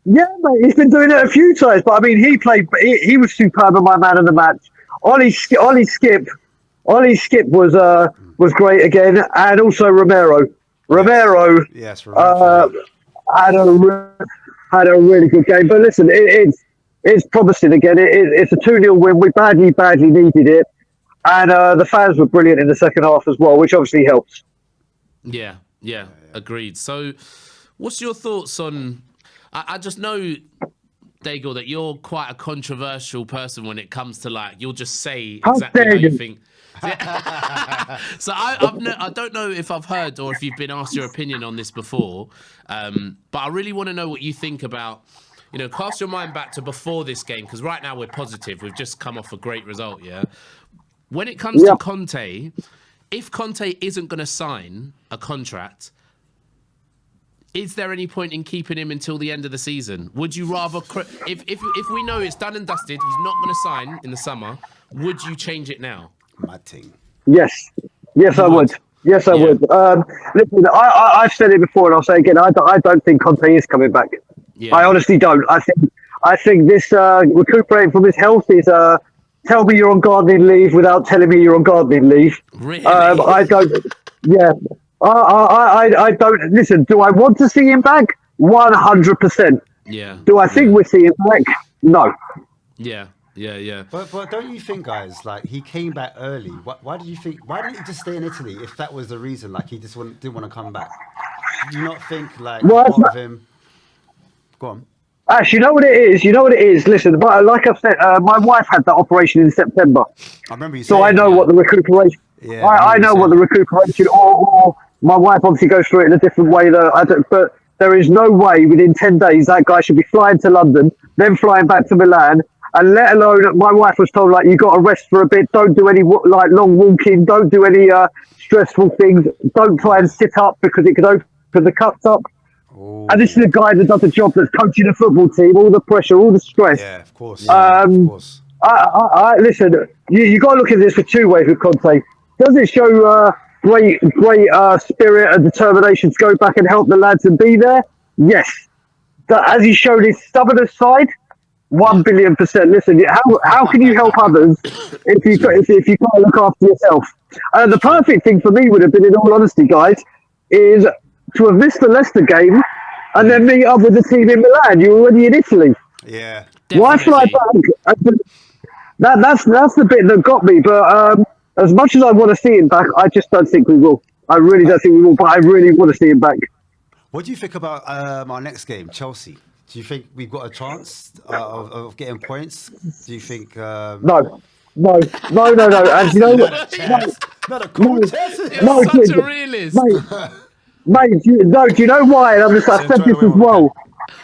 Yeah, mate, he's been doing it a few times. But I mean, he was superb and my man of the match. Ollie Skip was great again, and also Romero. Romero had a really good game. But listen, it's promising again. It's a 2-0 win. We badly needed it. And the fans were brilliant in the second half as well, which obviously helps. Yeah, agreed. So what's your thoughts on... I just know, Daigle, that you're quite a controversial person when it comes to, like, you'll just say exactly how you think. So I don't know if I've heard or if you've been asked your opinion on this before, but I really want to know what you think about, cast your mind back to before this game, because right now we're positive. We've just come off a great result, yeah? When it comes to Conte, if Conte isn't going to sign a contract, is there any point in keeping him until the end of the season? Would you rather, if we know it's done and dusted, he's not going to sign in the summer, would you change it now? Mad thing. Yes, I would. Yes, I would. Listen, I've said it before, and I'll say it again. I don't think Conte is coming back. Yeah. I honestly don't. I think this recuperating from his health is tell me you're on gardening leave without telling me you're on gardening leave. Really? I don't. Yeah. I don't. Listen, do I want to see him back? 100%. Yeah. Do I think we'll see him back? No. Yeah. But don't you think, guys, like, he came back early? Why didn't he just stay in Italy if that was the reason? Like, he just didn't want to come back. Do you not think, like, part of him... Go on. Actually, you know what it is? Listen, but like I've said, my wife had that operation in September. I remember you saying, so I know what the recuperation... Yeah, I know what the recuperation... Or my wife obviously goes through it in a different way. But there is no way within 10 days that guy should be flying to London, then flying back to Milan, and let alone... My wife was told, like, you got to rest for a bit, don't do any like long walking, don't do any stressful things, don't try and sit up because it could open the cuts up. Ooh. And this is a guy that does a job that's coaching a football team, all the pressure, all the stress. Yeah, of course. Of course. Listen, you got to look at this for two ways with Conte. Does it show great spirit and determination to go back and help the lads and be there? Yes. Has he shown his stubbornness side? 1 billion %. Listen, how can you help others if you can't look after yourself? The perfect thing for me would have been, in all honesty, guys, is to have missed the Leicester game and then meet up with the team in Milan. You're already in Italy. Yeah. Why fly back? That's the bit that got me. But as much as I want to see him back, I just don't think we will. I really don't think we will, but I really want to see him back. What do you think about our next game, Chelsea? Do you think we've got a chance of getting points? Do you think... No. And you know what? Not a contest. You're such a realist. Mate, do you know why? And I've said this as well.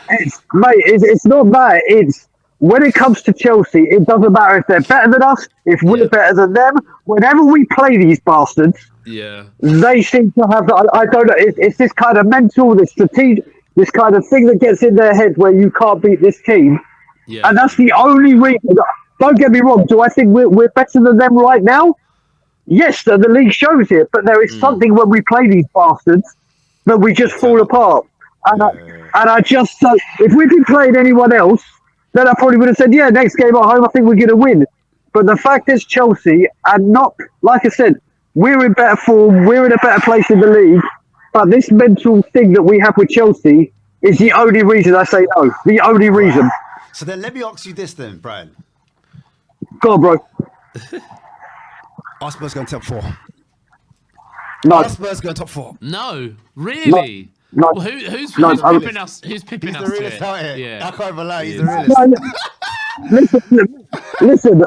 It's not that. It's when it comes to Chelsea, it doesn't matter if they're better than us, if we're better than them. Whenever we play these bastards, they seem to have. I don't know. It's this kind of mental, this strategic, this kind of thing that gets in their head where you can't beat this team, and that's the only reason. Don't get me wrong. Do I think we're better than them right now? Yes, the league shows it, but there is something when we play these bastards that we just fall apart. And I just, if we'd been playing anyone else, then I probably would have said, yeah, next game at home, I think we're going to win. But the fact is Chelsea, and not, like I said, we're in better form, we're in a better place in the league, but this mental thing that we have with Chelsea is the only reason I say no. The only reason. So then let me ask you this then, Brian. Go on, bro. Are Spurs going top 4? No. Are Spurs going top 4? No, really? No. Well, who's pipping us? Who's pipping He's us? the realist out here. Yeah. I can't even lie. He's the realist. Listen.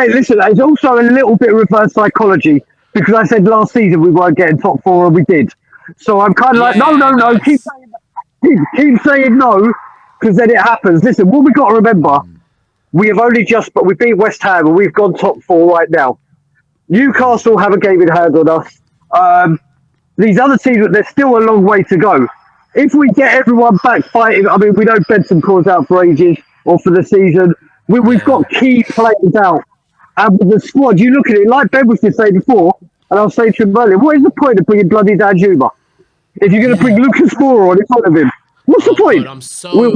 Listen. It's also a little bit reverse psychology because I said last season we weren't getting top 4 and we did. So I'm kind of like, no. Nice. Keep saying no. because then it happens. Listen, what we got to remember, we have only but we beat West Ham and we've gone top 4 right now. Newcastle have a game in hand on us. These other teams, there's still a long way to go. If we get everyone back fighting, I mean, we know Benson calls out for ages or for the season. We've got key players out. And with the squad, you look at it, like Ben was just saying before, and I'll say to him earlier, what is the point of bringing bloody Danjuma? If you're going to bring Lucas Moura on in front of him, what's the point? God,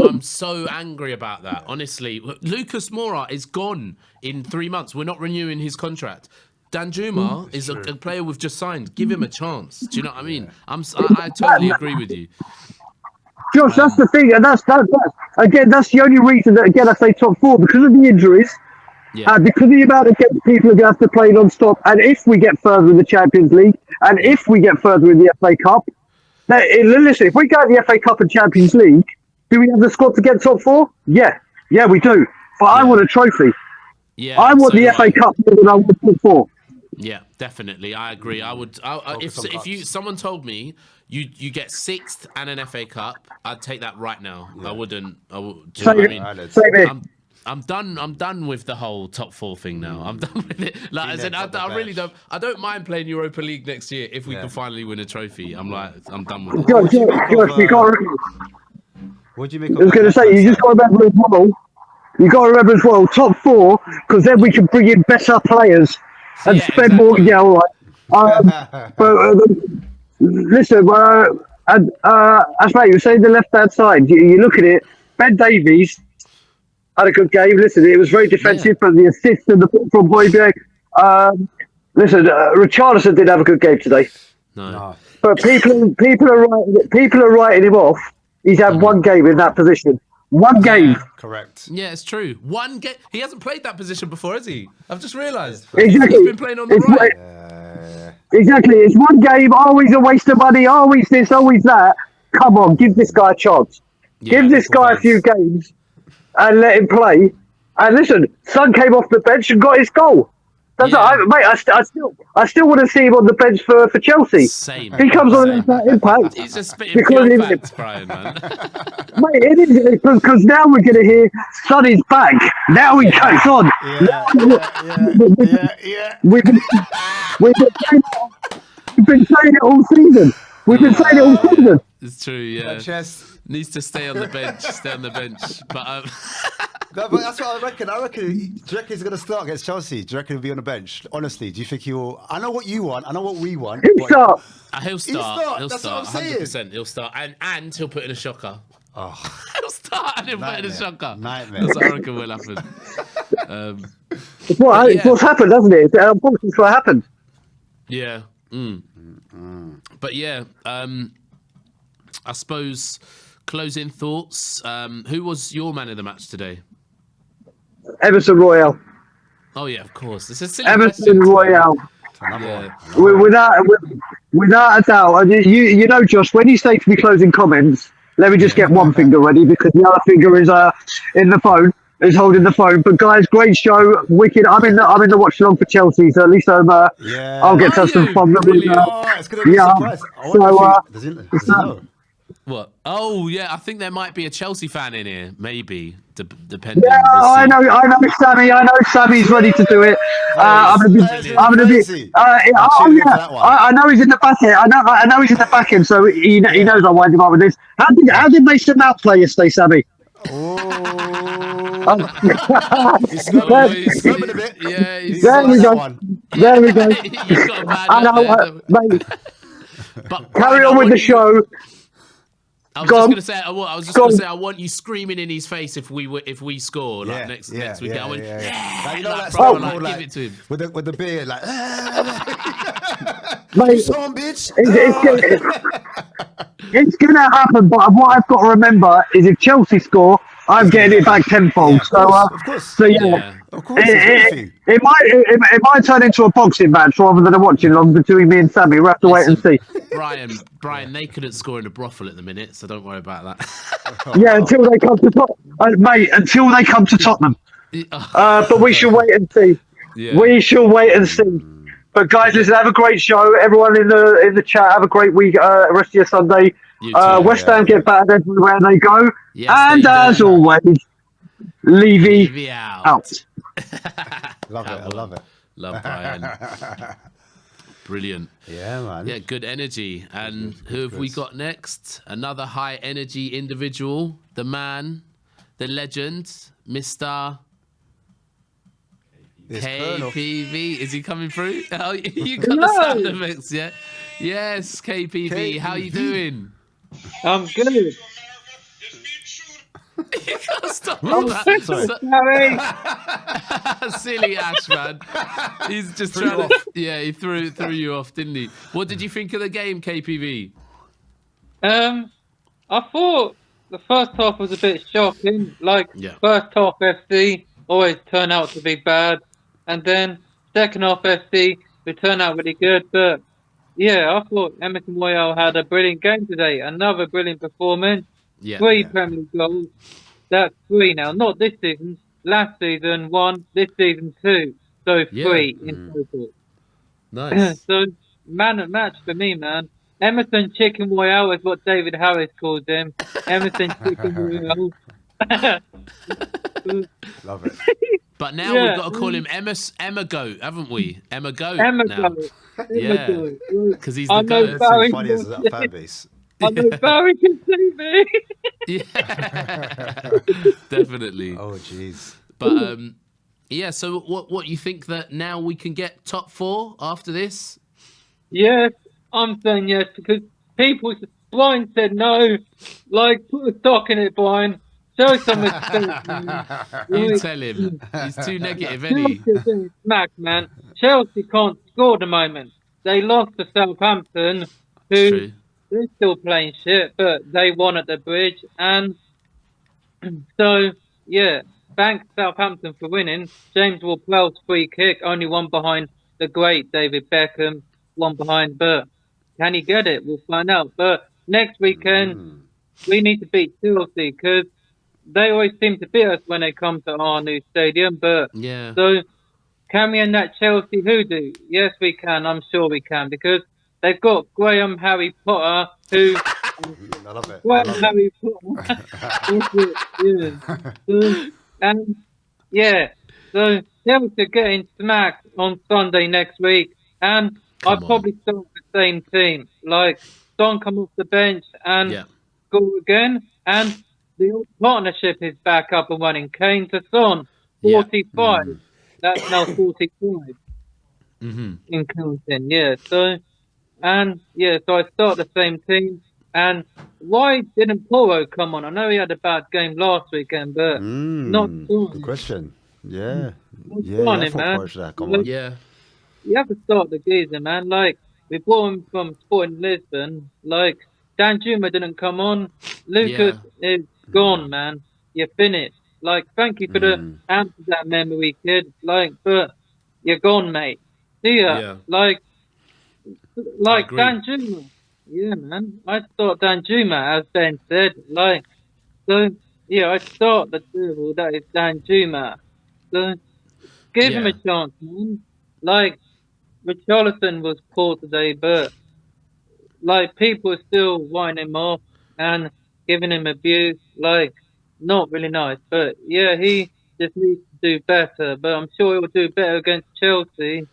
I'm so angry about that. Honestly, Lucas Moura is gone in 3 months. We're not renewing his contract. Danjuma is a player we've just signed. Give him a chance. Do you know what I mean? I totally agree with you. Josh, that's the thing, and that's again, that's the only reason that again I say top 4 because of the injuries, because of the amount of games people are going to have to play non-stop, and if we get further in the Champions League, and if we get further in the FA Cup, listen, if we go to the FA Cup and Champions League, do we have the squad to get top 4? Yeah, we do. But I want a trophy. Yeah, I want the FA Cup more than I want top 4. Yeah, definitely. I agree. I would. If someone told me you get 6th and an FA Cup, I'd take that right now. Yeah. I wouldn't. Do you know what I mean? I'm done. I'm done with the whole top 4 thing now. I'm done with it. Like I said, I really don't. I don't mind playing Europa League next year if we can finally win a trophy. I'm done with it. Josh, What do you make of I was going to say, you just got to remember as well. You got to remember as well, top 4, because then we can bring in better players and spend more. Yeah, all right. But listen, as mate, you say the left-hand side. You look at it. Ben Davies had a good game. Listen, it was very defensive, but the assist and the from Højbjerg. Listen, Richarlison did have a good game today. No. But people are writing him off. He's had one game in that position. One game. Correct. Yeah, it's true. One game. He hasn't played that position before, has he? I've just realised. Exactly. He's been playing on the right. Exactly. It's one game. Always a waste of money. Always this. Always that. Come on, give this guy a chance. Give this guy a few games and let him play. And listen, Son came off the bench and got his goal. That's mate. I still want to see him on the bench for Chelsea. Same. He comes on and that impact. He's just spitting pure facts, Brian, man. Mate, it is because now we're going to hear Son is back. Now he cuts on. We've been saying it all season. It's true. Yeah. Needs to stay on the bench. But. No, but that's what I reckon. Do you reckon he's going to start against Chelsea? Do you reckon he'll be on the bench? Honestly, do you think he'll... I know what you want. I know what we want. He'll start. He'll start. That's what I'm saying. 100%. He'll start. And he'll put in a shocker. Oh. He'll start and he'll put in a shocker. Nightmare. That's what I reckon will happen. It's what's happened, hasn't it? It's what happened. Yeah. But yeah, I suppose closing thoughts. Who was your man of the match today? Emerson Royal. Oh yeah, of course. It's a silly Emerson Royal. Yeah. Without a doubt. You know, Josh, when you say to me closing comments, let me just get one finger ready because the other finger is in the phone. Is holding the phone. But guys, great show, wicked. I'm in the watch along for Chelsea, so at least I'll get to some fun. It's gonna be a surprise. What? Oh yeah, I think there might be a Chelsea fan in here, maybe. Depending. Yeah, I know, Sammy. I know Sammy's ready to do it. I'm gonna be. I know he's in the back end. I know he's in the back end, so he knows I wind him up with this. How did Mason Mount play yesterday, Sammy? He's swimming a bit. Yeah, there we go. He's got a bad mate. But carry on with the show. I was just gonna say I want you screaming in his face if we score next weekend. I went, like, you know that bro, give it to him with the beard, like, mate, son, bitch. It's gonna happen. But what I've got to remember is if Chelsea score, I'm getting it back tenfold. Of course. Of course. It might turn into a boxing match rather than a watching along between me and Sammy. We'll have to wait and see. Brian, they couldn't score in a brothel at the minute, so don't worry about that. Yeah, until they come to Tottenham, mate. Until they come to Tottenham. But we shall wait and see. Yeah. We shall wait and see. But guys, listen, have a great show. Everyone in the chat, have a great week. Rest of your Sunday. You too. West Ham get battered everywhere they go. Yes, And they as do. always, Levy Levy out. out. Love it. I love it. Love Brian. Brilliant. Yeah, man. Yeah, good energy. And who have we got next? Another high energy individual, the man, the legend, Mr. KPV. Is he coming through? Oh, you got the sound effects, yeah? Yes, KPV. How you doing? I'm good. You gotta stop all that. Silly Ash, man. He's just trying to. Yeah, he threw you off, didn't he? What did you think of the game, KPV? I thought the first half was a bit shocking. Like, Yeah. first half FC always turn out to be bad. And then second half FC, we turn out really good. But yeah, I thought Emerson Royal had a brilliant game today. Another brilliant performance. Yeah. 3 Premier League goals. That's 3 now. Not this season. Last season, 1. This season, 2. So 3 in total. Nice. So, man of match for me, man. Emerson Chicken Royale is what David Harris calls him. Emerson Chicken Royale. Love it. But now we've got to call him Emma Goat, haven't we? Emma Goat. Emma now. Goat. Yeah. Because he's the I know goat. That's so Barry funny as that fan base. I know Barry can see me. Yeah. Definitely. Oh, jeez. But yeah. So what you think that now we can get top 4 after this? Yes, I'm saying yes because Brian said no. Like, put a stock in it, Brian. Show some respect, man. You tell him. He's too negative, isn't he? Chelsea's getting smacked, man. Chelsea can't score at the moment. They lost to Southampton, who True. they're still playing shit, but they won at the bridge. And so, yeah, thanks Southampton for winning. James Ward-Prowse's free kick, only one behind the great David Beckham, one behind. But can he get it? We'll find out. But next weekend, we need to beat Chelsea because they always seem to beat us when they come to our new stadium. But Yeah. so can we end that Chelsea hoodoo? Yes, we can. I'm sure we can because they've got Graham Harry Potter, who I love it. Graham Harry Potter. And yeah, so Chelsea are getting smacked on Sunday next week, and I'll probably start the same team. Like Son come off the bench and score again, and the old partnership is back up and running. Kane to Son, 45. That's now 45 in counting. Yeah. So, and yeah, so I start the same team. And why didn't Porro come on? I know he had a bad game last weekend, but not Good question. Yeah. Yeah, on I it, thought man. Porro should have come on. Yeah. You have to start the geezer, man. Like, we brought him from Sporting Lisbon. Like, Dan Juma didn't come on. Lucas is gone, man. You're finished. Like, thank you for the Amsterdam memory, kid. Like, but you're gone, mate. See ya. Yeah. Like agree. Dan Juma. Yeah, man. I start Dan Juma, as Ben said. Like, so, yeah, I start the devil. That is Dan Juma. So, give him a chance, man. Like, Richarlison was poor today, but like people are still writing him off and giving him abuse. Like, not really nice. But yeah, he just needs to do better. But I'm sure he'll do better against Chelsea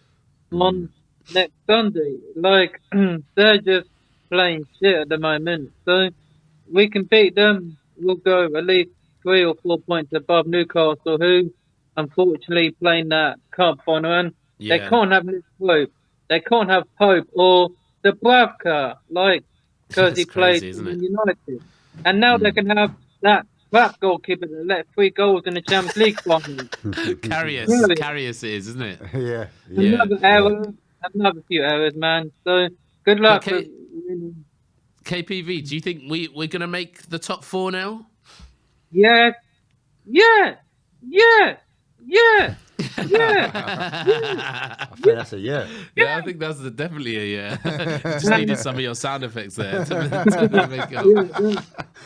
on next Sunday. Like, they're just playing shit at the moment. So we can beat them. We'll go at least 3 or 4 points above Newcastle, who unfortunately playing that cup final. And they can't have Nick Pope. They can't have Pope or Dubravka, like, because he played in United. And now they can have that crap goalkeeper that let 3 goals in the Champions League final. Karius it is, isn't it? Yeah. Another error, another few errors, man. So good luck. KPV, do you think we're going to make the top 4 now? Yes. Yeah. Yeah. Yeah. Yeah. I think that's a yeah. Yeah, I think that's definitely a yeah. Just needed some of your sound effects there to make up.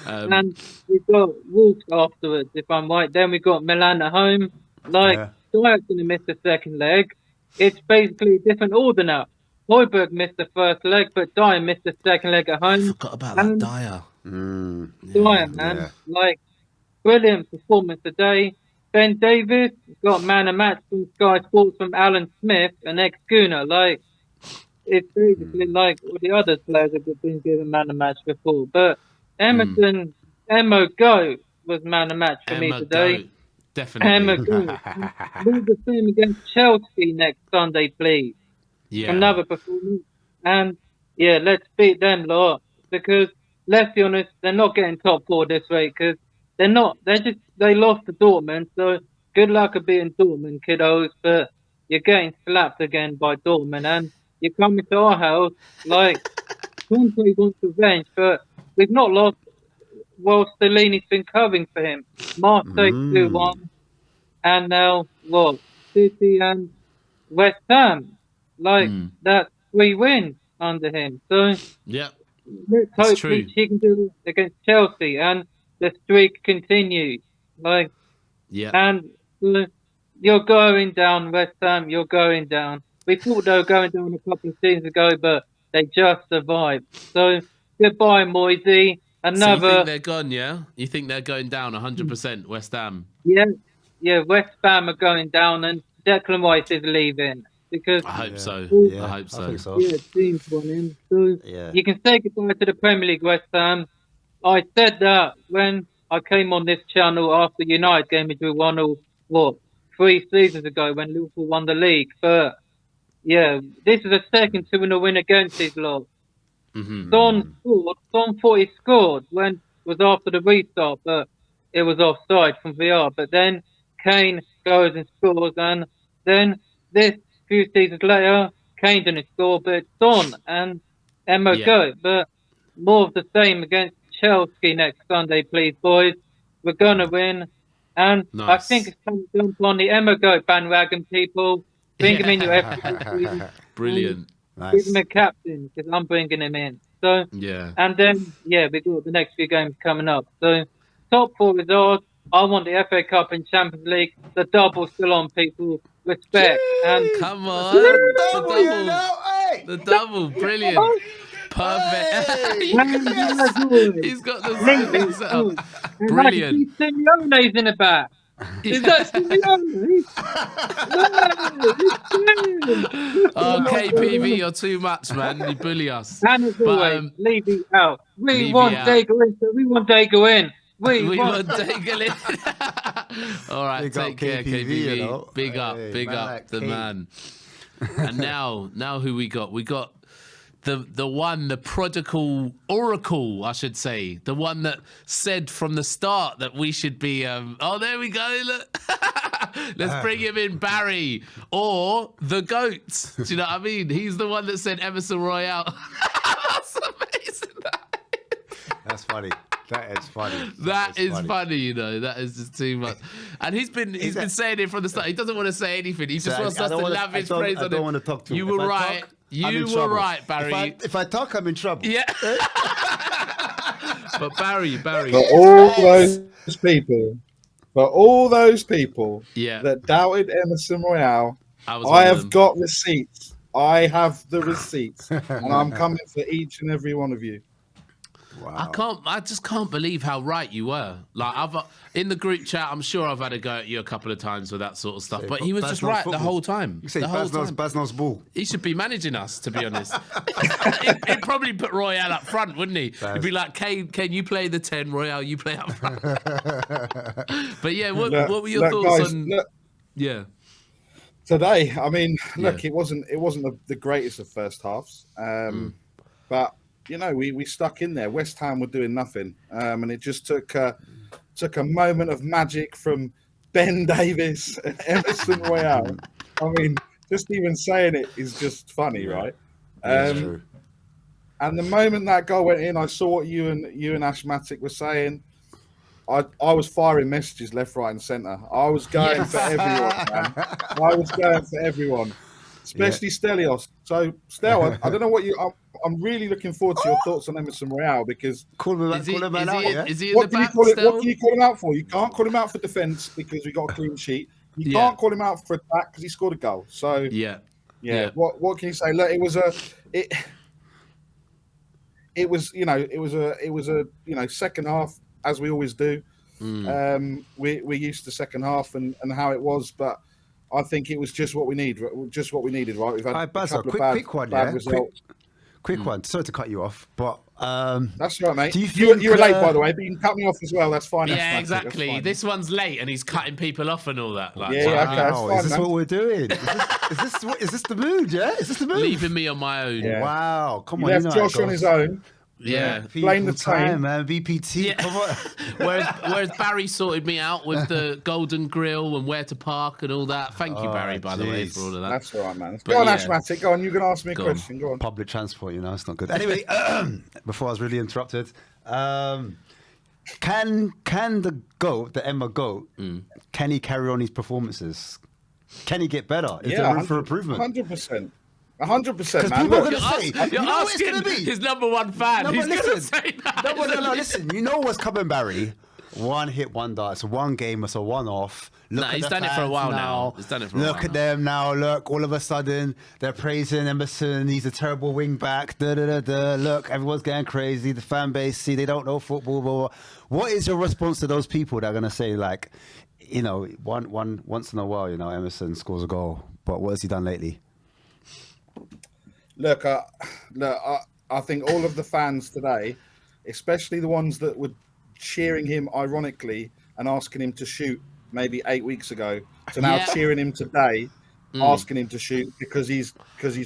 And we've got Wolves afterwards, if I'm right. Then we've got Milan at home. Like, Dwyer's going to miss the second leg. It's basically a different order now. Højbjerg missed the first leg, but Dyer missed the second leg at home. Forgot about that And Dyer. Dyer, man, like brilliant performance today. Ben Davis got man of match from Sky Sports from Alan Smith, an ex-Gooner. Like it's basically like all the other players have been given man of match before, but Emerson Emo Go was man of match for me Emma today. Goat. Definitely. Emma Go. Do the same against Chelsea next Sunday, please. Yeah. Another performance. And yeah, let's beat them lot because let's be honest, they're not getting top 4 this week because they're not. They lost to Dortmund, so good luck at beating Dortmund, kiddos. But you're getting slapped again by Dortmund, and you're coming to our house like Conte wants revenge, but we've not lost while Stellini's been covering for him. Marseille 2-1, and now what? City and West Ham. Like that's 3 wins under him. So Yeah. let's hope true. he can do it against Chelsea and the streak continues. Like Yeah. and you're going down, West Ham. You're going down. We thought they were going down a couple of seasons ago, but they just survived. So goodbye, Moisey. So you Another think they're gone, yeah? You think they're going down 100%, West Ham? yeah. West Ham are going down, and Declan Rice is leaving because I hope so. Yeah, I hope so. I think so. yeah, teams want him. So Yeah. you can say goodbye to the Premier League, West Ham. I said that when I came on this channel after United game we drew 1-0, 3 seasons ago when Liverpool won the league. But yeah, this is a second 2-0 win against these lot. Son scored. Son thought he scored when it was after the restart, but it was offside from VR. But then Kane goes and scores, and then this few seasons later, Kane didn't score, but Son and Emma go. But more of the same against Chelsea next Sunday, please, boys. We're gonna win, and I Nice. think it's time to jump on the Emma go bandwagon, people. Bring him in your FPL. Brilliant. Give Nice. him a captain because I'm bringing him in. So Yeah. and then we got the next few games coming up. So top 4 is ours. I want the FA Cup and Champions League. The double still on, people. Respect and Come on. The Double, you double. know, hey! The double. Brilliant. Perfect. He's got the standing set up. Brilliant. Simeone's in the back. Is that Simeone? Oh, KPV, you're too much, man. You bully us. And as always, leave it out. We want Dago in. So we want Dago in. We want Dago in. All right, Big up take care, KPV, KPV. you know. Big up, Hey, big man up like the King. man. And now who we got? We got the one, the prodigal oracle, I should say, the one that said from the start that we should be. Oh, there we go. Look. Let's bring him in, Barry, or the goat. Do you know what I mean? He's the one that said Emerson Royal. That's amazing. That's funny. That is funny. That is funny, you know. That is just too much. And he's been saying it from the start. He doesn't want to say anything. He just wants us to lavish praise on him. I don't want to talk to him. You were right. You were right, Barry. If I talk, I'm in trouble. Yeah. But Barry. For all those people Yeah. that doubted Emerson Royal, I was one I of have them. got receipts. I have the receipts, and I'm coming for each and every one of you. Wow. I just can't believe how right you were. Like I've in the group chat, I'm sure I've had a go at you a couple of times with that sort of stuff. But he was Baz just knows right the football. whole time. You say The whole time. Baz knows ball. He should be managing us, to be honest. He'd probably put Royale up front, wouldn't he? He'd be like, Kane, you play the 10, Royale, you play up front. But yeah, what were your thoughts guys, on... Yeah. Today, I mean, look, Yeah. it wasn't the greatest of first halves, but you know, we stuck in there. West Ham were doing nothing, and it just took a moment of magic from Ben Davis and Emerson Royal. I mean, just even saying it is just funny, right? That's true. And the moment that goal went in, I saw what you and Ashmatic were saying. I was firing messages left, right, and centre. I was going for everyone, man. I was going for everyone, especially Stelios. So, Stel, I don't know what you. I'm really looking forward to your thoughts on Emerson Royal because Call him out, Is he out, in yeah? the what do you back call it? still? What do you call him out for? You can't call him out for defence because we got a clean sheet. You Yeah. can't call him out for attack because he scored a goal. So Yeah. Yeah. What can you say? Look, it was a second half, as we always do. We're used to second half and how it was, but I think it was just what we needed, right? We've had a Bazza, couple of quick one, bad yeah? results. Quick one. Sorry to cut you off, but That's right, mate. do you You think, were late, by the way, but you can cut me off as well. That's fine. Yeah, That's exactly. fine. This one's late and he's cutting people off and all that. Like, Yeah, okay, that's wow, fine, is this man. what we're doing? Is this the mood? Yeah, is this the mood? leaving me on my own. Yeah. Wow, come You on, left you know Josh how it on his goes. own. Yeah. Blame the People train. time, man. VPT, Yeah. come on. whereas Barry sorted me out with the Golden Grill and where to park and all that. Thank you, Barry, by the way, jeez. for all of that. That's all right, man. But Go on, yeah. Ashmatic. Go on. You can ask me a Go on. question. Go on. Public transport, you know, it's not good. Anyway, before I was really interrupted, can the GOAT, the Emma GOAT, can he carry on his performances? Can he get better? Is there room for improvement? 100%. 100%, man. people are Look, gonna say, You're you know what it's asking gonna be? his number one fan. No, He's but going to listen. say that. No, isn't he? listen. You know what's coming, Barry? One hit wonder. It's a one game. It's a one-off. Look Nah, at he's the done it for a fans while now. He's done it for a Look while at now. them now. Look, all of a sudden they're praising Emerson. He's a terrible wing back. Da, da, da, da. Look, everyone's getting crazy. The fan base, see, they don't know football. Blah, blah. What is your response to those people that are gonna say, like, you know, once in a while, you know, Emerson scores a goal, but what has he done lately? Look, I think all of the fans today, especially the ones that were cheering him ironically and asking him to shoot maybe 8 weeks ago, to now cheering him today, asking him to shoot because he's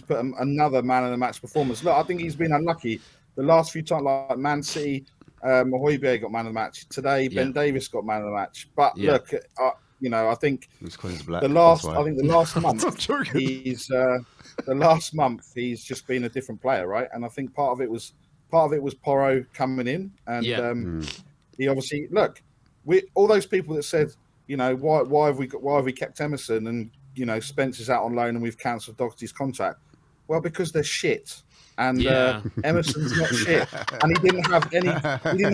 put another man of the match performance. Look, I think he's been unlucky the last few times, like Man City, Mahoybe got man of the match today. Ben Davis got man of the match. But look, you know, I think the last month he's just been a different player, right? And I think part of it was Porro coming in, and he obviously all those people that said, you know, why have we kept Emerson, and you know Spencer's out on loan and we've cancelled Doherty's contract. Well, because they're shit. And Emerson's not shit, and he didn't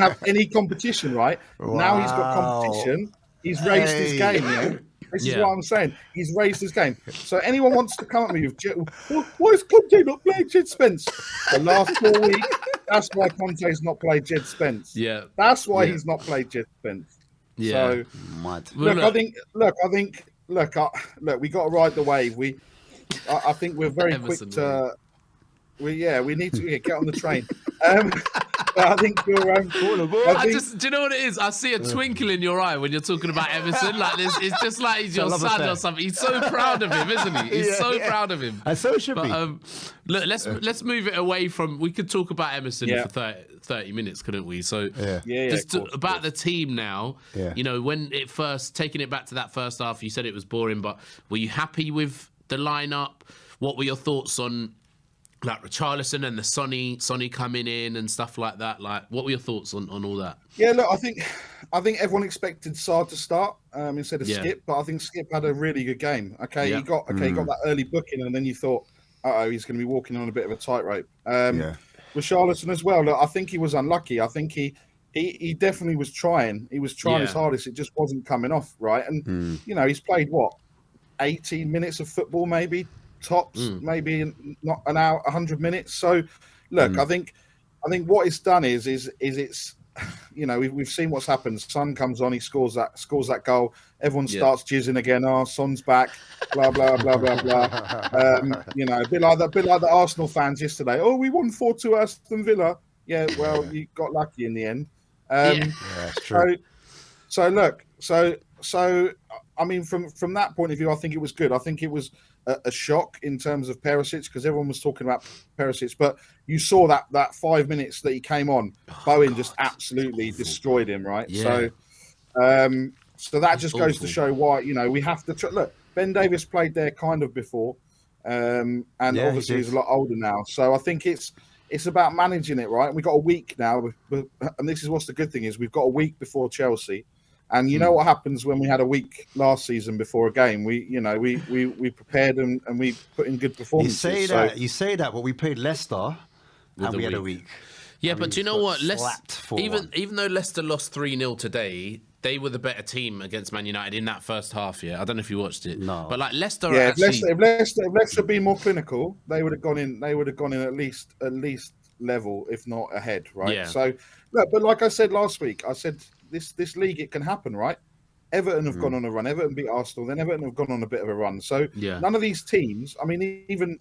have any competition, right? Wow. Now he's got competition. He's raised his game. You know? This is what I'm saying. He's raised his game. So anyone wants to come at me with, why is Conte not playing Jed Spence? The last 4 weeks, that's why Conte's not played Jed Spence. Yeah, that's why he's not played Jed Spence. Yeah. So I think, we got to ride the wave. I think we're very Emerson, quick to. We need to get on the train. I think you're. do you know what it is? I see a twinkle in your eye when you're talking about Emerson. Like this, it's just like he's your son or something. He's so proud of him, isn't he? He's so proud of him. And so it should be. Look, let's move it away from. We could talk about Emerson for 30 minutes, couldn't we? So about the team now. Yeah. You know, when it first taking it back to that first half, you said it was boring, but were you happy with the lineup? What were your thoughts on? Like Richarlison and the Sonny coming in and stuff like that. Like, what were your thoughts on all that? Yeah, look, I think everyone expected Saad to start instead of Skip, but I think Skip had a really good game. Okay, he got that early booking, and then you thought, he's going to be walking on a bit of a tightrope. Richarlison as well. Look, I think he was unlucky. I think he definitely was trying. He was trying his hardest. It just wasn't coming off right. And you know, he's played 18 minutes of football, maybe. Tops, maybe not an hour, 100 minutes. So, look, I think what it's done is it's, you know, we've seen what's happened. Son comes on, he scores that goal. Everyone starts jizzing again. Son's back. Blah blah blah blah blah. You know, a bit like the Arsenal fans yesterday. Oh, we won 4-2 Aston Villa. Yeah, well, you got lucky in the end. That's true. So look, so I mean, from that point of view, I think it was good. I think it was a shock in terms of Perisic because everyone was talking about Perisic, but you saw that 5 minutes that he came on, Bowen just absolutely destroyed him, right? Yeah. So that just goes to show why, you know, we have to look. Ben Davis played there kind of before, and obviously he's a lot older now. So I think it's about managing it, right? And we've got a week now, and this is what's the good thing is we've got a week before Chelsea. And you know what happens when we had a week last season before a game? We prepared and we put in good performances. You say that, but we played Leicester and we had a week. Yeah, but do you know what? Slapped 4-1. Even though Leicester lost 3-0 today, they were the better team against Man United in that first half. Yeah, I don't know if you watched it. No. But like Leicester, Yeah, actually, if Leicester had been more clinical, they would have gone in. They would have gone in at least level, if not ahead, right? Yeah. So, look, but like I said last week, I said this league it can happen, right? Everton have gone on a run. Everton beat Arsenal. Then Everton have gone on a bit of a run. So none of these teams. I mean, even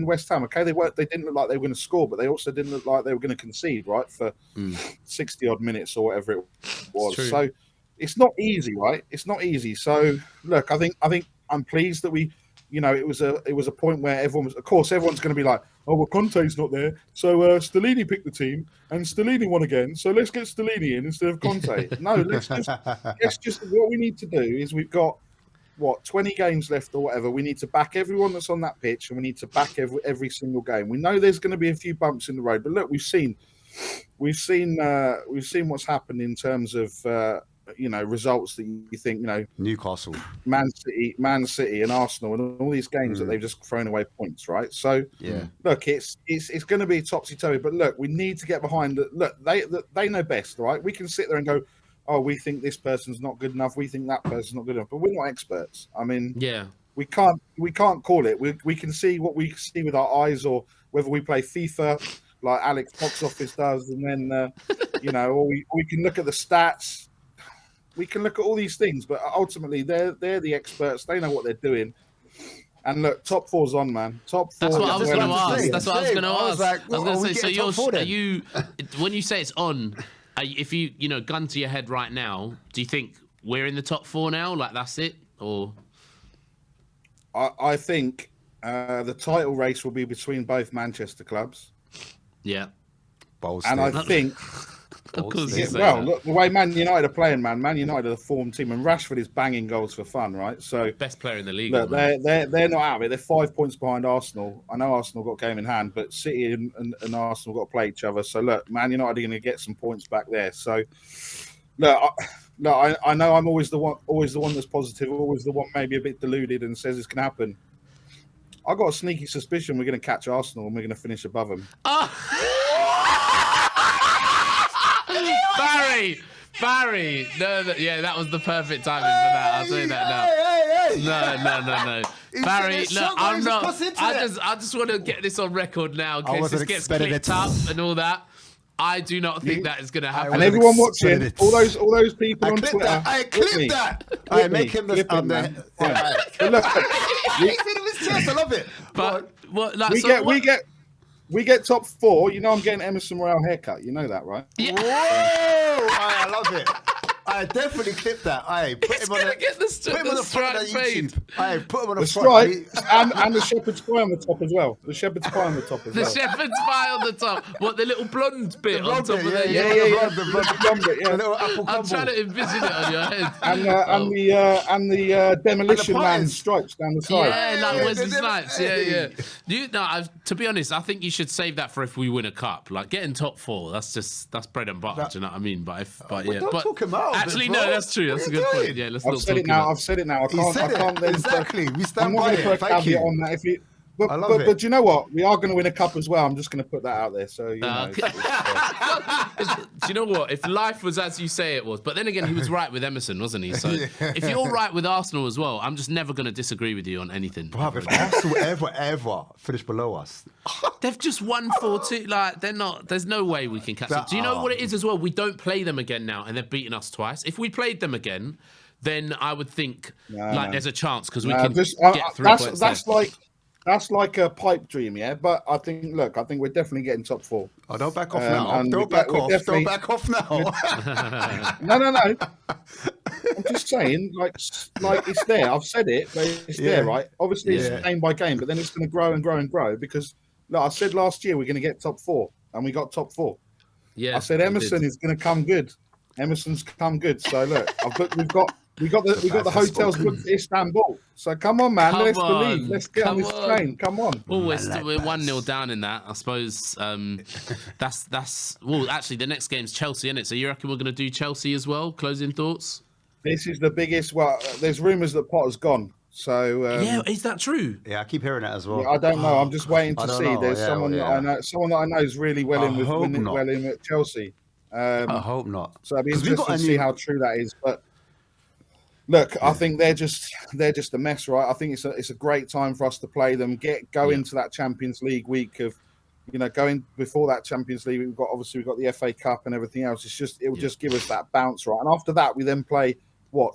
West Ham. Okay, they didn't look like they were going to score, but they also didn't look like they were going to concede, right, for 60 odd minutes or whatever it was. So it's not easy, right? It's not easy. So look, I think I'm pleased that we. It was a point where everyone's going to be like, oh, well, Conte's not there, so Stellini picked the team, and Stellini won again, so let's get Stellini in instead of Conte. No, let's just what we need to do is we've got 20 games left or whatever. We need to back everyone that's on that pitch, and we need to back every single game. We know there's going to be a few bumps in the road, but look, we've seen what's happened in terms of. Results that you think, Newcastle, Man City, and Arsenal, and all these games that they've just thrown away points, right? So, look, it's going to be topsy-turvy. But look, we need to get behind it. Look, they know best, right? We can sit there and go, oh, we think this person's not good enough. We think that person's not good enough. But we're not experts. I mean, we can't call it. We can see what we see with our eyes, or whether we play FIFA like Alex Box Office does, and then or we can look at the stats. We can look at all these things, but ultimately they're the experts. They know what they're doing. And look, top four's on, man. Top four. That's what I was going to ask. That's what I was going to ask. Like, I was going to say, so are you, when you say it's on, if you gun to your head right now, do you think we're in the top 4 now? Like that's it, or? I think the title race will be between both Manchester clubs. Yeah. And I think. Of course. Look, the way Man United are playing, Man United are the form team, and Rashford is banging goals for fun, right? So best player in the league. Look, they're not out of it. They're 5 points behind Arsenal. I know Arsenal got a game in hand, but City and Arsenal got to play each other. So look, Man United are going to get some points back there. So look, I know I'm always the one that's positive, always the one maybe a bit deluded and says it's going to happen. I got a sneaky suspicion we're going to catch Arsenal and we're going to finish above them. Barry, no, that was the perfect timing for that. I'll tell you that now. No. Barry, look, I'm not. I just want to get this on record now in case this gets clipped up and all that. I do not think that is going to happen. And everyone watching, all those people on Twitter, I clipped that. I make him the man. Look, I love it. But we get top 4. You know I'm getting Emerson Royal haircut. You know that, right? Yeah. Whoa! I love it. I definitely clipped that. Put him on the front of YouTube. Put him on the front. And the shepherd's pie on the top as well. The shepherd's pie on the top as well. The shepherd's pie on the top. What, the little blonde bit on top of it? Yeah. The blonde bit, yeah. The little apple crumble. I'm trying to envision it on your head. And the demolition man stripes down the side. Yeah, like Wesley Snipes. Yeah. To be honest, I think you should save that for if we win a cup. Like getting top 4, that's bread and butter. Do you know what I mean? But don't talk him out. Actually, no, that's true. That's a good point. Yeah, let's not talk about it. I've said it now. I can't. Exactly. We stand by it. Put a caveat on that. But do you know what? We are going to win a cup as well. I'm just going to put that out there. So you know. Do you know what? If life was as you say it was, but then again, he was right with Emerson, wasn't he? So if you're right with Arsenal as well, I'm just never going to disagree with you on anything. Bruv, if Arsenal ever finish below us, they've just won 4-2. Like they're not. There's no way we can catch them. Do you know what it is as well? We don't play them again now, and they've beaten us twice. If we played them again, then I would think there's a chance because we can get 3 points. That's like a pipe dream, yeah. But I think we're definitely getting top 4. Oh, don't back off now. Don't back off now. No. I'm just saying, like it's there. I've said it, but it's there, right? Obviously, it's game by game, but then it's going to grow and grow and grow because, look, I said last year we're going to get top 4, and we got top 4. Yeah, I said Emerson is going to come good. Emerson's come good. So look, we got the hotels booked to Istanbul. So come on, man. Let's believe. Let's get on this train. Come on. Well, we're 1-0 down in that. I suppose that's. Well, actually, the next game's Chelsea, isn't it? So you reckon we're going to do Chelsea as well? Closing thoughts. This is the biggest. Well, there's rumours that Potter's gone. So yeah, is that true? Yeah, I keep hearing that as well. yeah, I don't know. I'm just waiting I to don't see. know. There's Yeah, someone well, that I know. Someone that I know is really well I in with hope not. well in at Chelsea. I hope not. So I'd be 'Cause we interested got a to see new- how true that is. But look, I think they're just a mess, right? I think it's a great time for us to play them. Go into that Champions League week of, going before that Champions League. We've got the FA Cup and everything else. It will just give us that bounce, right? And after that, we then play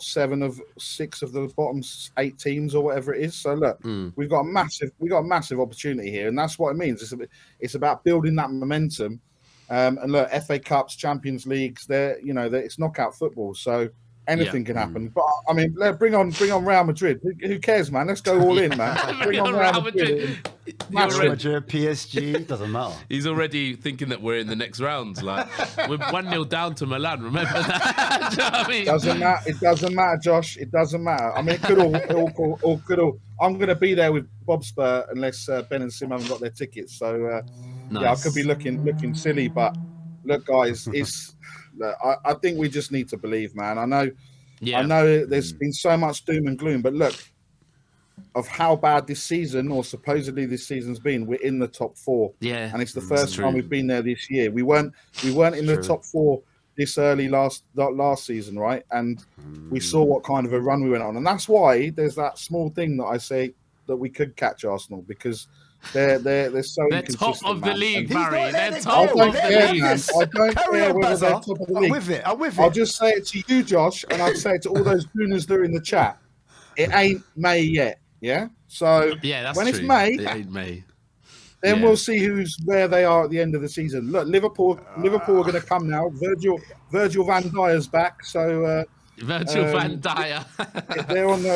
7 of 6 of the bottom 8 teams or whatever it is. So look, we've got a massive opportunity here, and that's what it means. It's about building that momentum. And look, FA Cups, Champions Leagues, it's knockout football, so anything can happen. But I mean, bring on Real Madrid. Who cares, man? Let's go all in, man. Bring on Real Madrid. Real Madrid, PSG, doesn't matter. He's already thinking that we're in the next round. Like, we're 1-0 down to Milan. Remember that? Do you know what I mean? It doesn't matter, Josh. It doesn't matter. I mean, it could all. I'm going to be there with Bob Spur unless Ben and Sim haven't got their tickets. So yeah, I could be looking silly. But look, guys, I think we just need to believe, man. I know there's been so much doom and gloom, but look, of how bad this season, or supposedly this season's been, we're in the top 4. Yeah, and it's the first time we've been there this year. We weren't in the top 4 this early last season, right? And we saw what kind of a run we went on, and that's why there's that small thing that I say that we could catch Arsenal, because they're so they're inconsistent, top of the man. league, And Barry. They're I top don't of the care, league. man. I don't Carry care on, whether they're Bazza. top of the I'm league. with it. I'll just say it to you, Josh, and I'll say it to all those gooners that are in the chat. It ain't May yet, yeah? So Yeah, that's when true. it's May, It ain't May. then we'll see where they are at the end of the season. Look, Liverpool are going to come now. Virgil van Dijk's back, so Virgil van Dijk.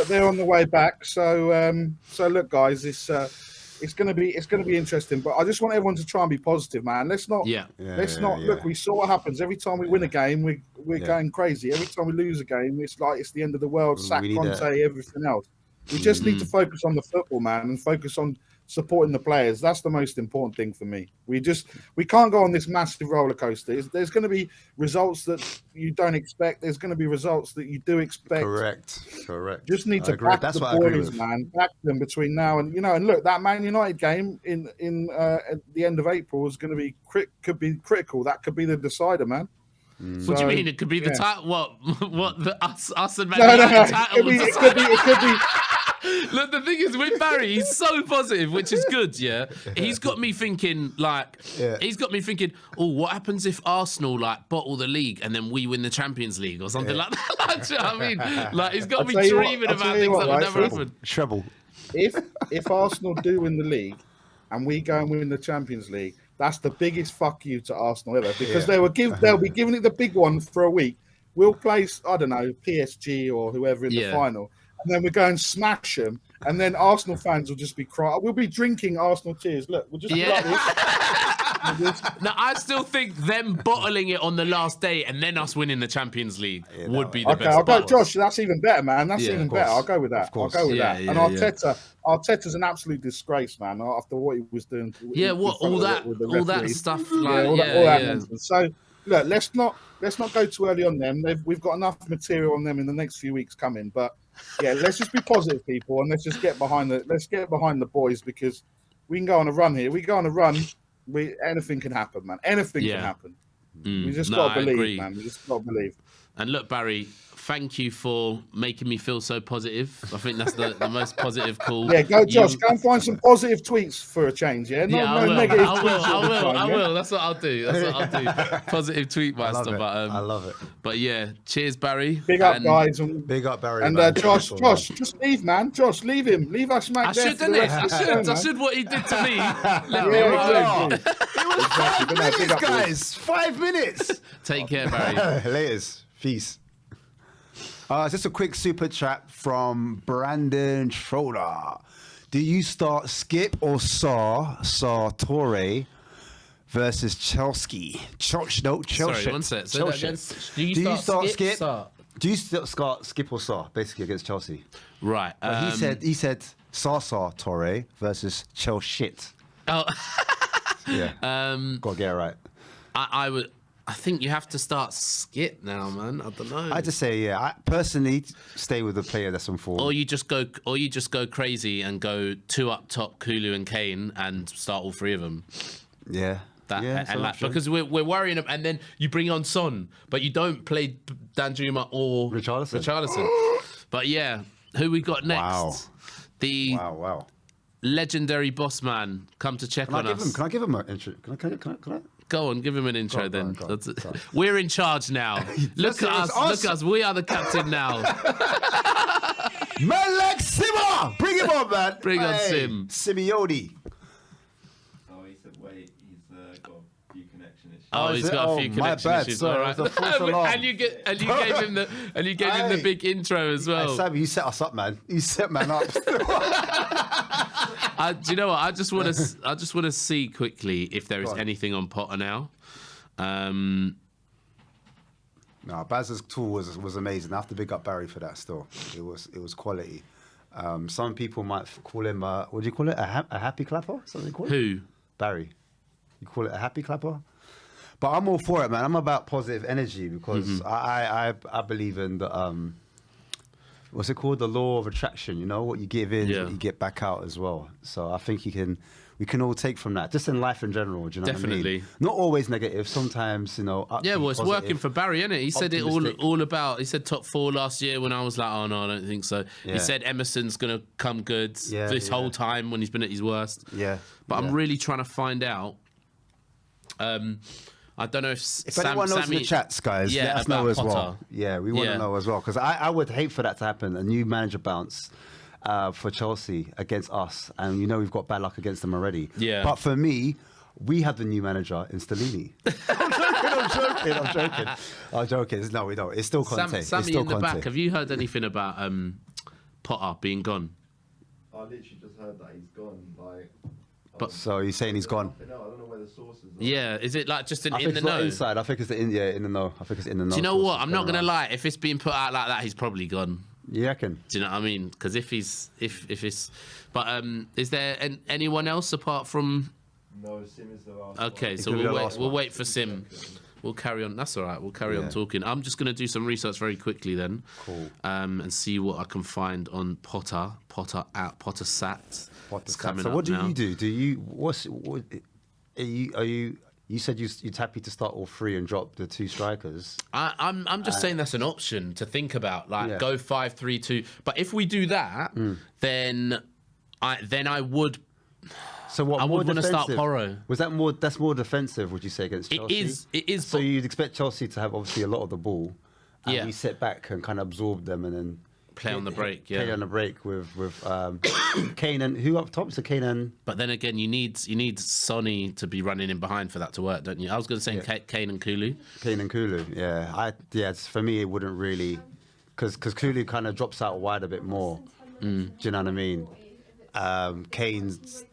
they're on the way back. So look, guys, it's going to be interesting. But I just want everyone to try and be positive, man. Let's not look. We saw what happens every time we win a game. We're going crazy. Every time we lose a game, it's like it's the end of the world. Sack Conte, everything else. We just need to focus on the football, man, and focus on supporting the players. That's the most important thing for me. We can't go on this massive roller coaster. There's going to be results that you don't expect. There's going to be results that you do expect. Correct. Just need to back the boys, man. Back them between now and and look, that Man United game in at the end of April is going to be could be critical. That could be the decider, man. What do you mean? It could be the title. What the us and Man No, United title? it could be. Look, the thing is with Barry, he's so positive, which is good. Yeah, he's got me thinking oh, what happens if Arsenal bottle the league and then we win the Champions League or something like that? Do you know what I mean? Like, he's got me dreaming about things that will never happen. Treble. If Arsenal do win the league and we go and win the Champions League, that's the biggest fuck you to Arsenal ever, because they'll be giving it the big one for a week. We'll place, I don't know, PSG or whoever in the final, and then we go and smash them, and then Arsenal fans will just be crying. We'll be drinking Arsenal tears. Look, we'll just be like this. Now, I still think them bottling it on the last day and then us winning the Champions League would be the best. I'll go, part. Josh. That's even better, man. That's even better. I'll go with that. I'll go with that. Yeah, and Arteta's an absolute disgrace, man. After what he was doing. All that stuff. So look, let's not go too early on them. We've got enough material on them in the next few weeks coming. But yeah, let's just be positive, people, and let's get behind the boys, because we can go on a run here. We go on a run. Anything can happen, man. Anything can happen. We just got to believe, man. We just got to believe. And look, Barry, thank you for making me feel so positive. I think that's the most positive call. Yeah, go, Josh. Go and find some positive tweets for a change. Yeah, no negative tweets. I will. That's what I'll do. Positive tweet master. I love it. But yeah, cheers, Barry. Big up, guys. Big up, Barry. And Josh, just leave, man. Josh, leave him. Leave us smack there. I should what he did to me. Let me alone. It was 5 minutes, guys. 5 minutes. Take care, Barry. Laters. Peace. Just a quick super chat from Brandon Schroeder. Do you start Skip or Saw Torre versus Chelsea? Chelsea. Sorry, one sec. So do you start Skip? Do you start Skip or Saw basically against Chelsea? Right. He said Saw Torre versus Chelsea. Oh. Yeah. Gotta get it right. I would. I think you have to start skip now, man. I don't know. I just say, I personally stay with the player that's on form. Or you just go crazy and go 2 up top, Kulu and Kane, and start all 3 of them. Yeah. Because we're worrying, and then you bring on Son, but you don't play Danjuma or Richarlison. But yeah, who we got next? Wow. The legendary boss man come to check on us. Can I give him an intro? Can I? Go on, give him an intro then. Go on. We're in charge now. Look at us. Look at us. We are the captain now. Man like Simmer! Bring him on, man. Bring on Sim. Simeone. Oh, he said, wait, he's got a few connection issues. Oh, he's got a few connection issues. Sorry, All right. it was a false alarm. and you gave him the big intro as well. Hey, Sammy, you set us up, man. You set man up. Do you know what? I just want to see quickly if there is anything on Potter now. No, Baz's tool was amazing. I have to big up Barry for that. Still, it was quality. Some people might call him what do you call it? A happy clapper? Something called Who? Barry. You call it a happy clapper? But I'm all for it, man. I'm about positive energy because I believe in the what's it called? The law of attraction. You know, what you give in, what you get back out as well. So I think we can all take from that, just in life in general. Do you know Definitely. what I mean? Not always negative. Sometimes, Well, it's working for Barry, isn't it? He said it all about. He said top 4 last year when I was like, oh no, I don't think so. Yeah. He said Emerson's gonna come good this whole time when he's been at his worst. Yeah. But I'm really trying to find out. I don't know if anyone knows in the chats, guys, let us know as well. Yeah, we want to know as well because I would hate for that to happen. A new manager bounce for Chelsea against us, and we've got bad luck against them already. Yeah. But for me, we have the new manager in Stellini. I'm joking. No, we don't. It's still Conte. Sammy in the back. Have you heard anything about Potter being gone? I literally just heard that he's gone. So you're saying he's gone? No, I don't know where the sources are. Yeah, is it like just in the it's know? Not inside. I think it's in the know. I think it's in the know. Do you know what? I'm not gonna lie. If it's being put out like that, he's probably gone. You reckon? Do you know what I mean? Because if it's, but is there anyone else apart from? No, Sim is the last. Okay, so we'll wait for Sim. We'll carry on. That's all right. We'll carry on talking. I'm just going to do some research very quickly then. Cool. And see what I can find on Potter Sat. So what do you do? Do you are you? You said you're happy to start all 3 and drop the 2 strikers. I'm just saying that's an option to think about. Like go 5-3-2. But if we do that, then I would. So what? I would want to start Porro. Was that more? That's more defensive, would you say, against Chelsea? It is. So you'd expect Chelsea to have obviously a lot of the ball, and we sit back and kind of absorb them, and then play on the break. Play on the break with Kane and who up top? So Kane and. But then again, you need Sonny to be running in behind for that to work, don't you? I was going to say Kane and Kulu. Kane and Kulu, yeah. For me, it wouldn't really, because Kulu kind of drops out wide a bit more. Do you know what I mean? Kane's.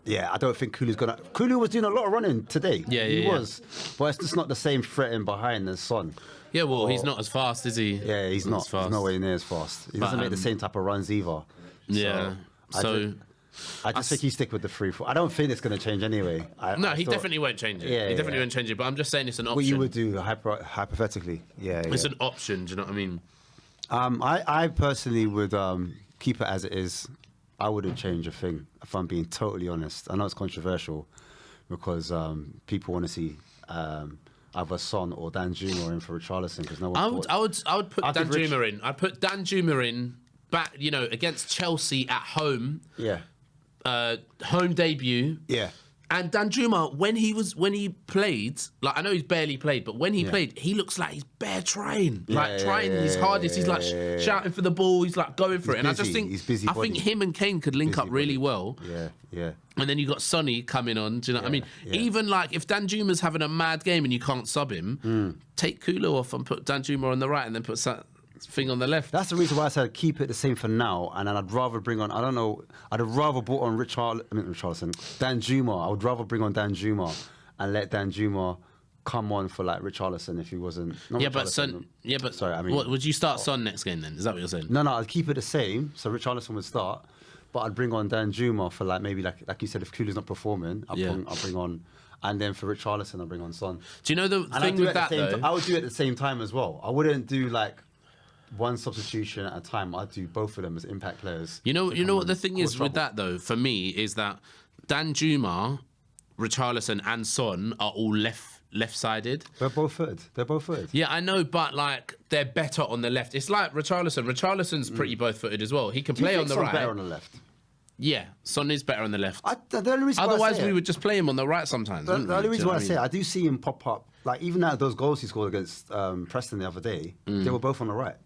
Yeah, I don't think Kulu was doing a lot of running today. Yeah, he was. But it's just not the same threat in behind as Son. Yeah, well, he's not as fast, is he? Yeah, he's not. He's nowhere near as fast. He doesn't make the same type of runs either. Yeah. I just think you stick with the 3-4. I don't think it's going to change anyway. He definitely won't change it. Yeah, he definitely won't change it. But I'm just saying it's an option. What you would do hypothetically. Yeah. It's an option. Do you know what I mean? I personally would keep it as it is. I wouldn't change a thing, if I'm being totally honest. I know it's controversial because people want to see either Son or Danjuma in for Richarlison because no one. I would put Danjuma in. I'd put Danjuma in back, against Chelsea at home. Yeah. Home debut. Yeah. And Danjuma, when he played, like I know he's barely played, but when he played, he looks like he's bare trying, trying his hardest. He's like shouting for the ball. He's like going for it. And I just think I think him and Kane could link up really well. Yeah. And then you got Sonny coming on. Do you know what I mean? Yeah. Even like if Danjuma's having a mad game and you can't sub him, take Kulu off and put Danjuma on the right, and then put thing on the left. That's the reason why I said keep it the same for now, and then I'd rather bring on. I'd have rather brought on Richarlison, Danjuma. I would rather bring on Danjuma and let Danjuma come on for like Richarlison if he wasn't. Sorry, I mean, what, would you start Son next game then? Is that what you're saying? No, I'd keep it the same. So Richarlison would start, but I'd bring on Danjuma for like maybe like you said, if Kulu's not performing, I'll bring on and then for Richarlison, I'll bring on Son. Do you know the And thing with that though? I would do it at the same time as well. I wouldn't do like one substitution at a time. I'd do both of them as impact players. You know what the thing is with that though. For me, is that Danjuma, Richarlison, and Son are all left-sided. They're both footed. Yeah, I know, but like they're better on the left. It's like Richarlison. Richarlison's pretty both-footed as well. He can play on the right. Better on the left. Yeah, Son is better on the left. The only reason Otherwise, we would just play him on the right sometimes. The only reason why I say I do see him pop up, like even out those goals he scored against Preston the other day, they were both on the right.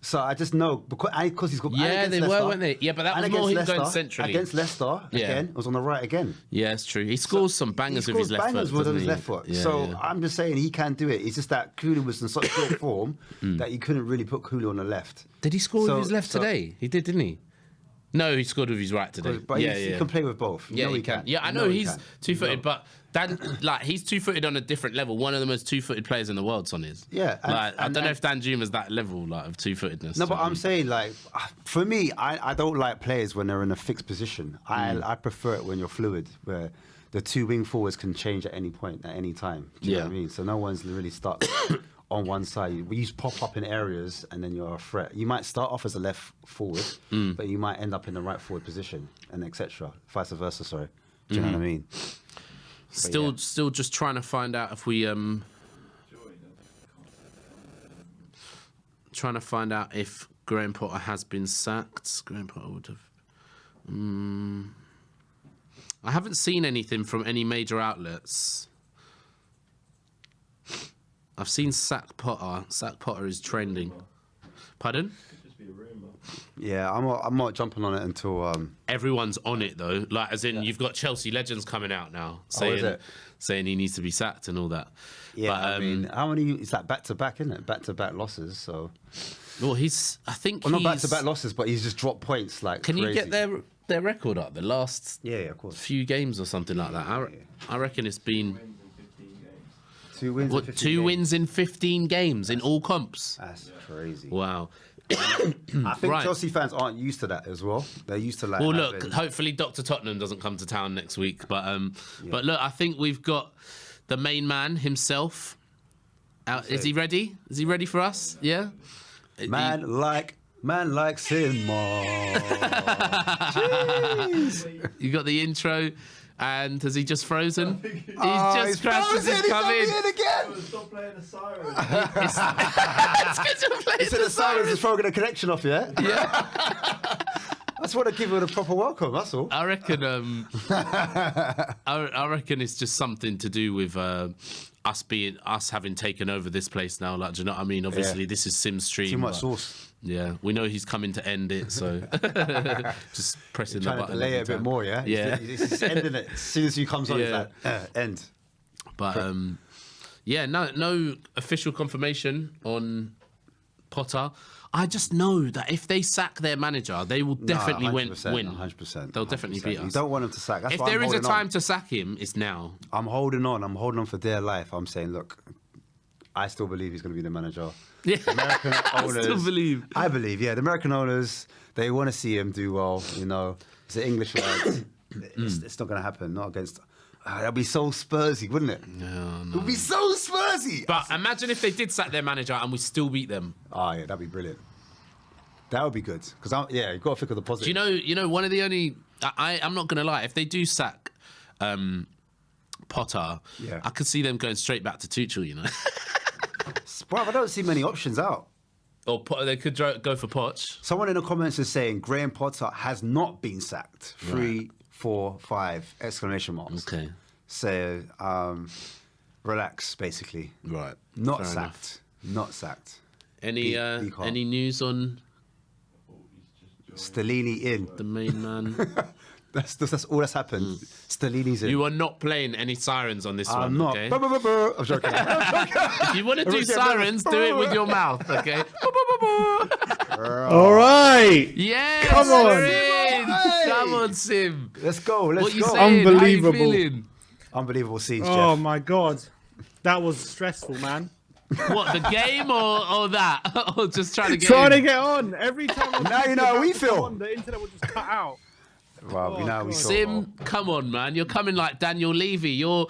So I just know because he's got. Yeah, they were, weren't they? Yeah, but that was more him going centrally. Against Leicester, again, it was on the right again. Yeah, it's true. He scores some bangers with his left foot. With his left foot. Yeah, so I'm just saying he can do it. It's just that Kulu was in such good form that you couldn't really put Kulu on the left. Did he score with his left today? He did, didn't he? No, he scored with his right today. But he can play with both. Yeah, he can. Yeah, I know he's two-footed, but he's two-footed on a different level. One of the most two-footed players in the world, Son is. Yeah. I don't know if Danjuma's that level of two-footedness. No, but I'm saying, like, for me, I don't like players when they're in a fixed position. I prefer it when you're fluid, where the two wing forwards can change at any point, at any time. Do you know what I mean? So no one's really stuck on one side. You pop up in areas and then you're a threat. You might start off as a left forward, but you might end up in the right forward position, and etc. Vice versa, sorry. Do you know what I mean? Still just trying to find out if we trying to find out if Graham Potter has been sacked. Graham Potter would have. I haven't seen anything from any major outlets. I've seen sack Potter. Sack Potter is trending. Pardon? Yeah, I'm not jumping on it until everyone's on it though. Like as in you've got Chelsea legends coming out now saying he needs to be sacked and all that. Yeah, but, I mean, how many is that back to back, isn't it? Back to back losses. So well, not back to back losses, but he's just dropped points like Can crazy. You get their record up the last of course. few games or something like that? I reckon it's been 2 wins. What, 2 wins in 15 games in all comps? That's crazy. Wow. I think Chelsea fans aren't used to that as well. They're used to like. Well, look. Hopefully, Dr. Tottenham doesn't come to town next week. But look, I think we've got the main man himself. Out. Is he ready? Is he ready for us? Yeah. Man likes him more. Jeez. You got the intro. And has he just frozen? He's just crashed as he's come in. Stop playing the siren. He said the siren's just throwing a connection off, yeah? Yeah. I just want to give it a proper welcome, that's all. I reckon I reckon it's just something to do with us having taken over this place now. Like, do you know what I mean? Obviously, this is Sim Stream. Too much sauce. Yeah, we know he's coming to end it, so just pressing the button. To delay it a bit more, yeah? Yeah. He's ending it. As soon as he comes on, he's like, end. But, yeah, no official confirmation on Potter. I just know that if they sack their manager, they will definitely win. 100%. They'll definitely beat us. You don't want them to sack. That's if why there is a time to sack him, it's now. I'm holding on for dear life. I'm saying, look, I still believe he's going to be the manager. Yeah, American owners, I still believe. I believe, yeah. The American owners, they want to see him do well. You know, it's an English lad. It's not going to happen. Not against. That'd be so Spursy, wouldn't it? No. It would be so Spursy. But imagine if they did sack their manager and we still beat them. Oh yeah, that'd be brilliant. That would be good because you've got to think of the positive. Do you know one of the only I'm not gonna lie, if they do sack Potter, I could see them going straight back to Tuchel, you know. Bro, I don't see many options out. Or they could go for Poch. Someone in the comments is saying Graham Potter has not been sacked. 3, 4, 5 exclamation marks. Okay. So relax, basically. Right. Not sacked. Not sacked. Any news on Stellini in? The main man. That's all that's happened. Stellini's in. You are not playing any sirens on this one. I'm not. Okay? I'm joking. If you want to do sirens, do it with your mouth, okay? All right. Yes. Come on. Come on, Sim. Let's go. What you go. saying? Unbelievable. How you feeling? Unbelievable scenes, Jeff. Oh my God, that was stressful, man. What, the game or that? Or just trying to get to get on every time. Now you know how we feel. The internet would just cut out. Well, you know, we saw Sim, come on, man. You're coming like Daniel Levy. You're,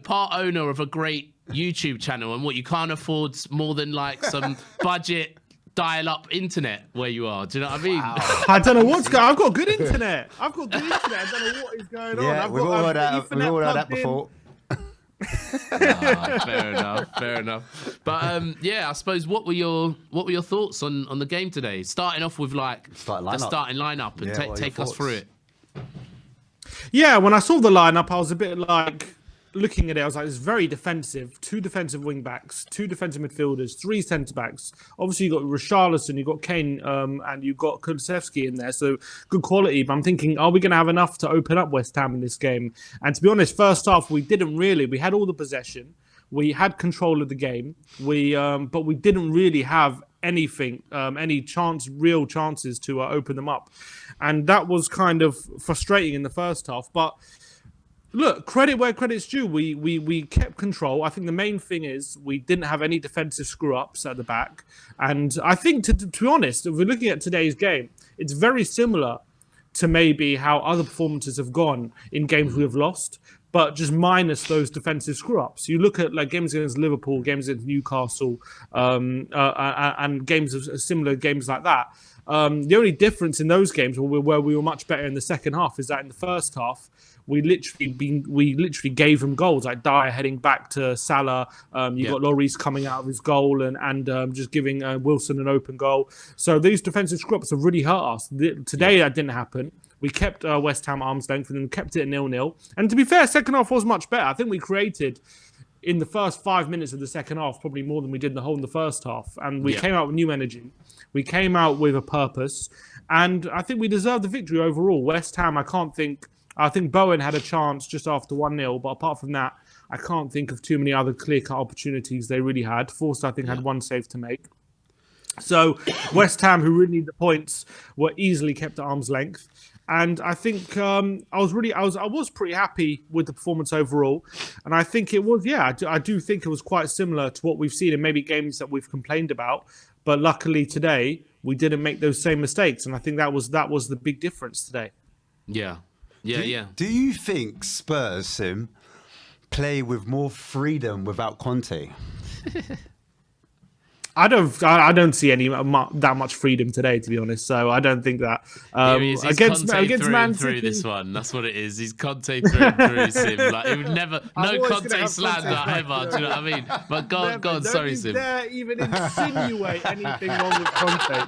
part owner of a great YouTube channel, and what, you can't afford more than like some budget dial-up internet where you are. Do you know what I mean? Wow. I don't know what's going on. I've got good internet. I don't know what is going on. Yeah, we've all heard that before. Fair enough. But I suppose what were your thoughts on the game today? Starting off with like the starting lineup and take us through it. Yeah, when I saw the lineup, I was a bit like looking at it. I was like, it's very defensive. 2 defensive wing backs, 2 defensive midfielders, 3 centre backs. Obviously, you got Richarlison, you got Kane, and you got Kulusevski in there. So good quality. But I'm thinking, are we going to have enough to open up West Ham in this game? And to be honest, first half we didn't really. We had all the possession, we had control of the game. But we didn't really have anything, any real chances to open them up, and that was kind of frustrating in the first half. But look, credit where credit's due. We kept control. I think the main thing is we didn't have any defensive screw-ups at the back. And I think, to be honest, if we're looking at today's game, it's very similar to maybe how other performances have gone in games we have lost, but just minus those defensive screw-ups. You look at like games against Liverpool, games against Newcastle, and games of similar games like that. The only difference in those games where we were much better in the second half is that in the first half, we literally gave them goals, like Dyer heading back to Salah. Got Lloris coming out of his goal and just giving Wilson an open goal. So these defensive screw-ups have really hurt us. Today that didn't happen. We kept West Ham arm's length and then kept it at 0-0. And to be fair, second half was much better. I think we created in the first 5 minutes of the second half probably more than we did in the whole in the first half. And we came out with new energy. We came out with a purpose. And I think we deserved the victory overall. West Ham, I think Bowen had a chance just after 1-0, but apart from that, I can't think of too many other clear-cut opportunities they really had. Forster, I think, had one save to make. So West Ham, who really need the points, were easily kept at arm's length. And I think I was pretty happy with the performance overall. And I think it was, I do think it was quite similar to what we've seen in maybe games that we've complained about. But luckily today, we didn't make those same mistakes. And I think that was the big difference today. Yeah. Do you think Spurs, Sim, play with more freedom without Conte? I don't see that much freedom today, to be honest. So I don't think that against Man City, through this one. That's what it is. He's Conte through and through, Sim. Like he would never, no Conte slander ever. Do you know what I mean? But God, sorry, Sim. Don't dare even insinuate anything wrong with Conte.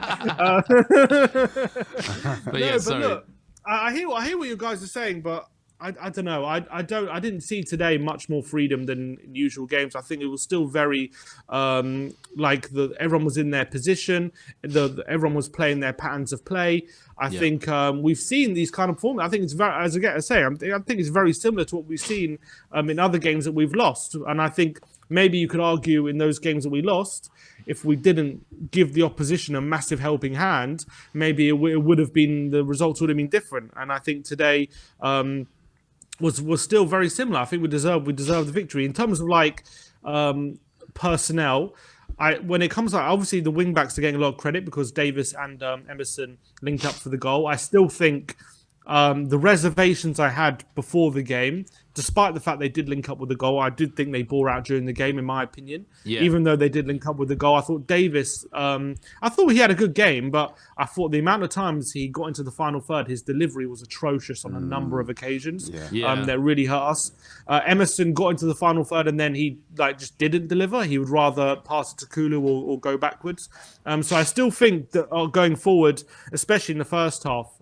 But sorry. Look, I hear what you guys are saying, but I don't know. I didn't see today much more freedom than in usual games. I think it was still very everyone was in their position. Everyone was playing their patterns of play. I think we've seen these kind of performances. I think it's very, as I get to say, I think it's very similar to what we've seen in other games that we've lost. And I think maybe you could argue in those games that we lost, if we didn't give the opposition a massive helping hand, maybe the results would have been different. And I think today was still very similar. I think we deserve the victory in terms of personnel. When it comes to obviously the wing backs are getting a lot of credit because Davis and Emerson linked up for the goal. I still think the reservations I had before the game, despite the fact they did link up with the goal, I did think they bore out during the game, in my opinion. Yeah. Even though they did link up with the goal, I thought Davis, I thought he had a good game, but I thought the amount of times he got into the final third, his delivery was atrocious on a number of occasions. That really hurt us. Emerson got into the final third and then he just didn't deliver. He would rather pass it to Kulu or go backwards. So I still think that going forward, especially in the first half,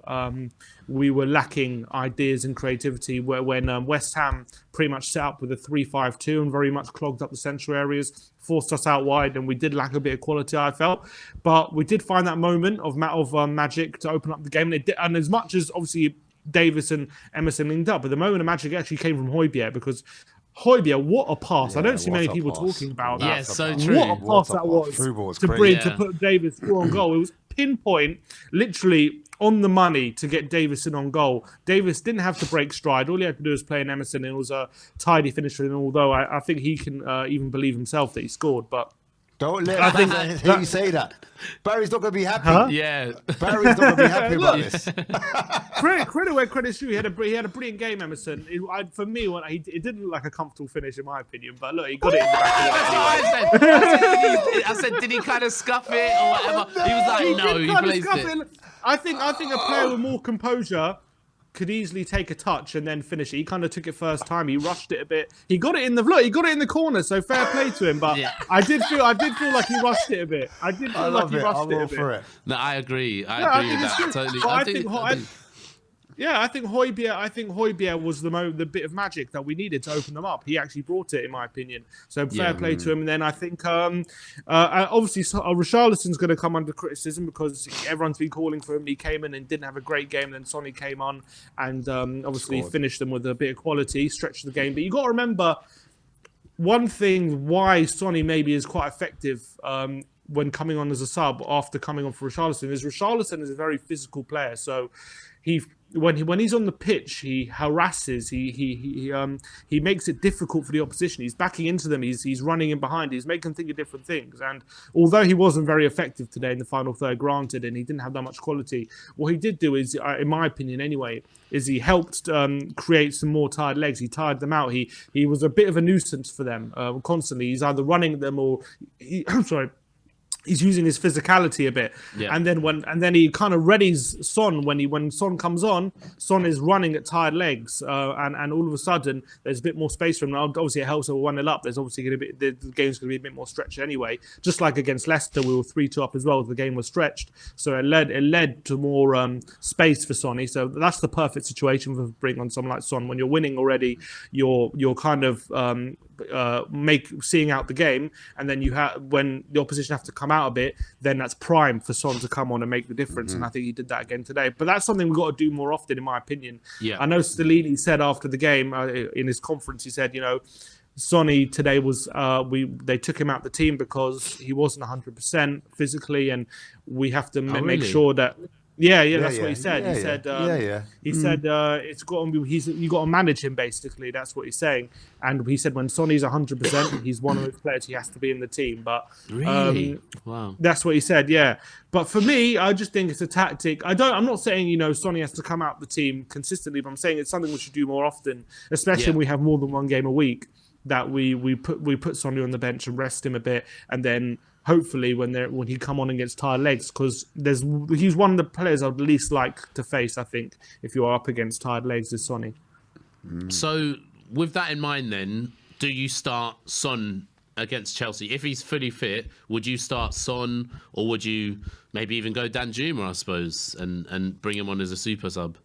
we were lacking ideas and creativity when West Ham pretty much set up with a 3-5-2 and very much clogged up the central areas, forced us out wide, and we did lack a bit of quality, I felt. But we did find that moment of magic to open up the game. And as much as obviously Davis and Emerson linked up, but the moment of magic actually came from Højbjerg, because Højbjerg, what a pass. I don't see many people talking about that. Yeah, so true. What a pass that was to put Davis through on goal. It was pinpoint, literally on the money to get Davison on goal. Davis didn't have to break stride. All he had to do was play an Emerson, and it was a tidy finish for him, although I think he can even believe himself that he scored. But Don't let I think hear you say that. Barry's not going to be happy. Huh? Yeah. Barry's not going to be happy about this. Credit where credit's due. He had a brilliant game, Emerson. For me, it didn't look like a comfortable finish, in my opinion. But look, he got it in the back of the net. I said, did he kind of scuff it or whatever? He was like, no, he placed it. I think a player with more composure could easily take a touch and then finish it. He kind of took it first time. He rushed it a bit. He got it in the corner. So fair play to him. But Yeah. I did feel like he rushed it a bit. I did feel like he rushed it a bit. For it. No, I agree. I Yeah, agree with it's that. good. Totally. But I think Højbjerg was the bit of magic that we needed to open them up. He actually brought it, in my opinion. So fair play to him. And then I think obviously Richarlison's going to come under criticism because everyone's been calling for him. He came in and didn't have a great game. Then Sonny came on and obviously finished them with a bit of quality, stretched the game. But you got to remember one thing why Sonny maybe is quite effective when coming on as a sub after coming on for Richarlison is Richarlison is a very physical player. So when he's on the pitch, he harasses. He makes it difficult for the opposition. He's backing into them. He's running in behind. He's making them think of different things. And although he wasn't very effective today in the final third, granted, and he didn't have that much quality, what he did do is, in my opinion anyway, is he helped create some more tired legs. He tired them out. He was a bit of a nuisance for them constantly. He's either running them or he's using his physicality a bit, and then he kind of readies Son when Son comes on. Son is running at tired legs, and all of a sudden there's a bit more space for him. Now, obviously, it helps with 1-0 up. There's obviously going to be the game's going to be a bit more stretched anyway. Just like against Leicester, we were 3-2 up as well. The game was stretched, so it led to more space for Sonny. So that's the perfect situation for bringing on someone like Son. When you're winning already, you're kind of seeing out the game, and then when the opposition have to come out a bit, then that's prime for Son to come on and make the difference. And I think he did that again today. But that's something we've got to do more often, in my opinion. I know Stellini said after the game in his conference, he said, Sonny today was they took him out the team because he wasn't 100% physically, and we have to make sure that. That's what he said. He said it's got to be, you got to manage him, basically. That's what he's saying. And he said when Sonny's 100%, he's one of those players. He has to be in the team. But wow, that's what he said. Yeah. But for me, I just think it's a tactic. I'm not saying Sonny has to come out the team consistently, but I'm saying it's something we should do more often, especially when we have more than one game a week. That we put Sonny on the bench and rest him a bit, and then hopefully when he come on against tired legs, because he's one of the players I'd least like to face. I think if you are up against tired legs, is Sonny. So with that in mind, then do you start Son against Chelsea if he's fully fit? Would you start Son, or would you maybe even go Danjuma, I suppose, and bring him on as a super sub?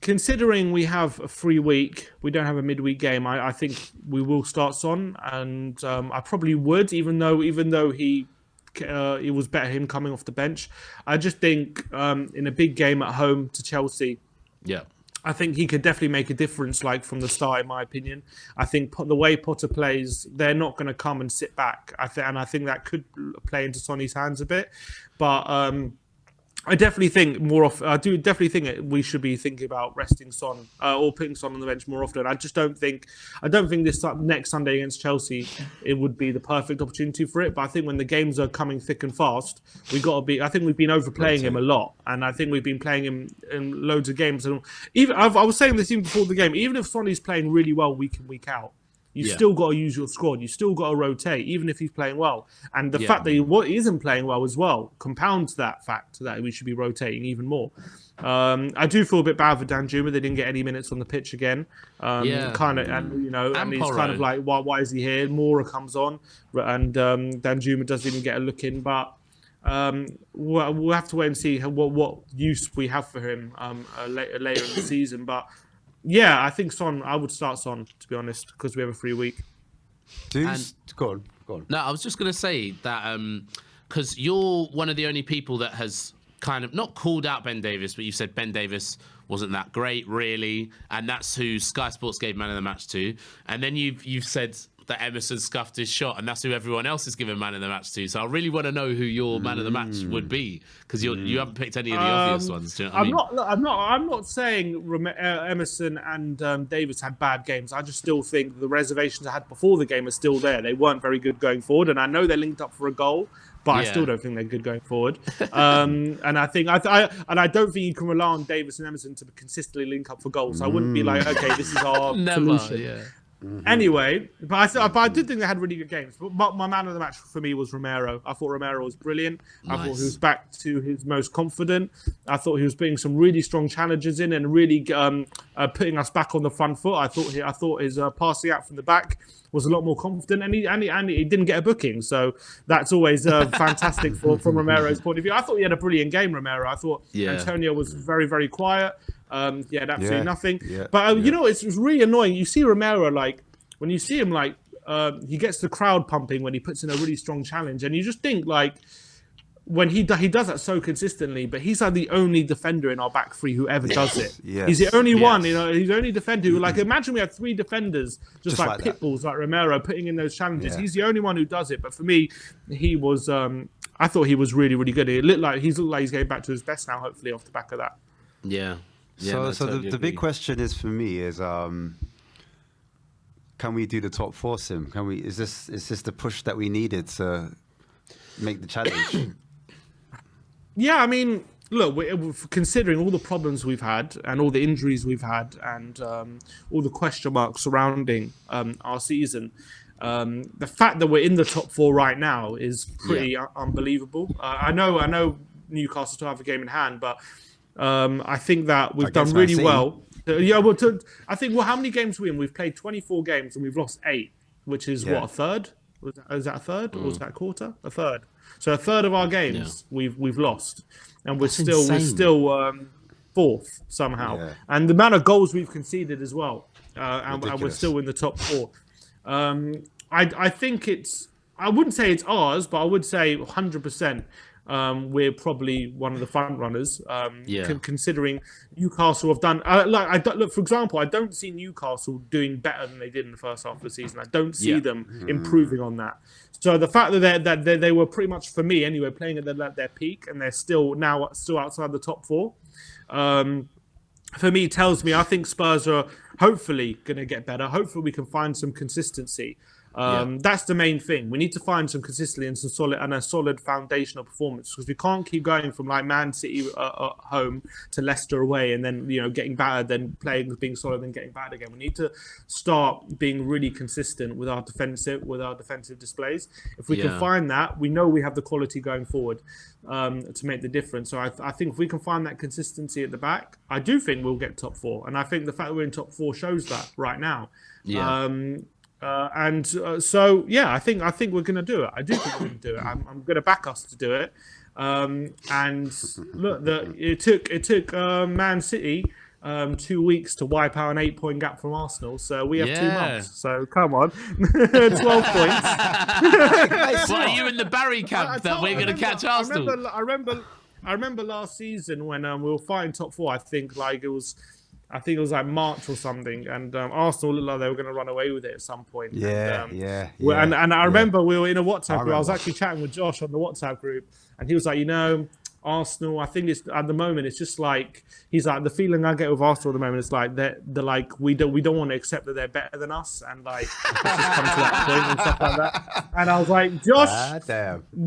Considering we have a free week, we don't have a midweek game, I think we will start Son, and I probably would, even though it was better him coming off the bench. I just think in a big game at home to Chelsea, I think he could definitely make a difference, like from the start, in my opinion. I think the way Potter plays, they're not going to come and sit back. I think that could play into Sonny's hands a bit, but. I definitely think more often. I do definitely think we should be thinking about resting Son or putting Son on the bench more often. I don't think this next Sunday against Chelsea it would be the perfect opportunity for it. But I think when the games are coming thick and fast, we got to be. I think we've been overplaying him a lot, and I think we've been playing him in loads of games. And even I was saying this even before the game. Even if Sonny's playing really well week in week out, you still got to use your squad. You still got to rotate, even if he's playing well. And the fact that he isn't playing well as well compounds that fact that we should be rotating even more. I do feel a bit bad for Danjuma. They didn't get any minutes on the pitch again. And he's kind of like, why is he here? Mora comes on, and Danjuma doesn't even get a look in. But we'll have to wait and see what use we have for him later in the season. But. Yeah, I think Son. I would start Son, to be honest, because we have a free week. Go on. No, I was just going to say that because you're one of the only people that has kind of not called out Ben Davies, but you said Ben Davies wasn't that great, really, and that's who Sky Sports gave Man of the Match to. And then you've said that Emerson scuffed his shot, and that's who everyone else is giving man of the match to. So I really want to know who your man of the match would be, because you haven't picked any of the obvious ones. Do you know what I mean? I'm not saying Emerson and Davis had bad games. I just still think the reservations I had before the game are still there. They weren't very good going forward, and I know they linked up for a goal, but I still don't think they're good going forward. And I think I don't think you can rely on Davis and Emerson to consistently link up for goals. I wouldn't be like, okay, this is our solution. Yeah. Anyway, but I did think they had really good games. But my man of the match for me was Romero. I thought Romero was brilliant. I thought he was back to his most confident. I thought he was putting some really strong challenges in and really putting us back on the front foot. I thought his passing out from the back was a lot more confident, and he didn't get a booking, so that's always fantastic from Romero's point of view. I thought he had a brilliant game, Romero. I thought Antonio was very, very quiet. He had absolutely nothing. Yeah. But you know, it's really annoying. You see Romero, like when you see him, like he gets the crowd pumping when he puts in a really strong challenge, and you just think like, when he does that so consistently, but he's like the only defender in our back three who ever does it. He's the only one, you know. He's the only defender who, like, imagine we had three defenders just like pit bulls, like Romero, putting in those challenges. He's the only one who does it. But for me, he was. I thought he was really, really good. It looked like he's getting back to his best now. Hopefully, off the back of that. Yeah. So the big question is for me is, can we do the top four sim? Can we? Is this the push that we needed to make the challenge? Yeah, I mean, look, we're considering all the problems we've had and all the injuries we've had and all the question marks surrounding our season, the fact that we're in the top four right now is pretty unbelievable. I know Newcastle still have a game in hand, but I think that we've done really well. I think, how many games are we in? We've played 24 games and we've lost 8, which is what, a third? Is that a third or was that a quarter? A third. So a third of our games we've lost, and we're still fourth somehow. And the amount of goals we've conceded as well, and we're still in the top 4. I think I wouldn't say it's ours, but I would say 100%. We're probably one of the front runners. Considering Newcastle have done look, for example, I don't see Newcastle doing better than they did in the first half of the season. I don't see them improving on that. So the fact that they were pretty much, for me anyway, playing at their peak, and they're still outside the top 4, for me tells me I think Spurs are hopefully going to get better. Hopefully we can find some consistency. That's the main thing. We need to find some consistency and a solid foundational performance, because we can't keep going from like Man City at home to Leicester away, and then getting battered, then being solid, then getting battered again. We need to start being really consistent with our defensive displays. If we can find that, we know we have the quality going forward to make the difference. So I think if we can find that consistency at the back, I do think we'll get top 4, and I think the fact that we're in top 4 shows that right now. So I think we're going to do it. I do think we're going to do it. I'm going to back us to do it. And look, it took Man City 2 weeks to wipe out an 8-point gap from Arsenal. So we have 2 months. So come on, 12 points. What, are you in the Barry camp that we're going to catch Arsenal? I remember last season when we were fighting top 4. I think it was like March or something, and Arsenal looked like they were going to run away with it at some point. And I remember we were in a WhatsApp group. I was actually chatting with Josh on the WhatsApp group, and he was like, Arsenal, I think it's at the moment, it's just like, he's like, the feeling I get with Arsenal at the moment is like they're like, we don't want to accept that they're better than us, and like it's just come to that point and stuff like that. And I was like, Josh,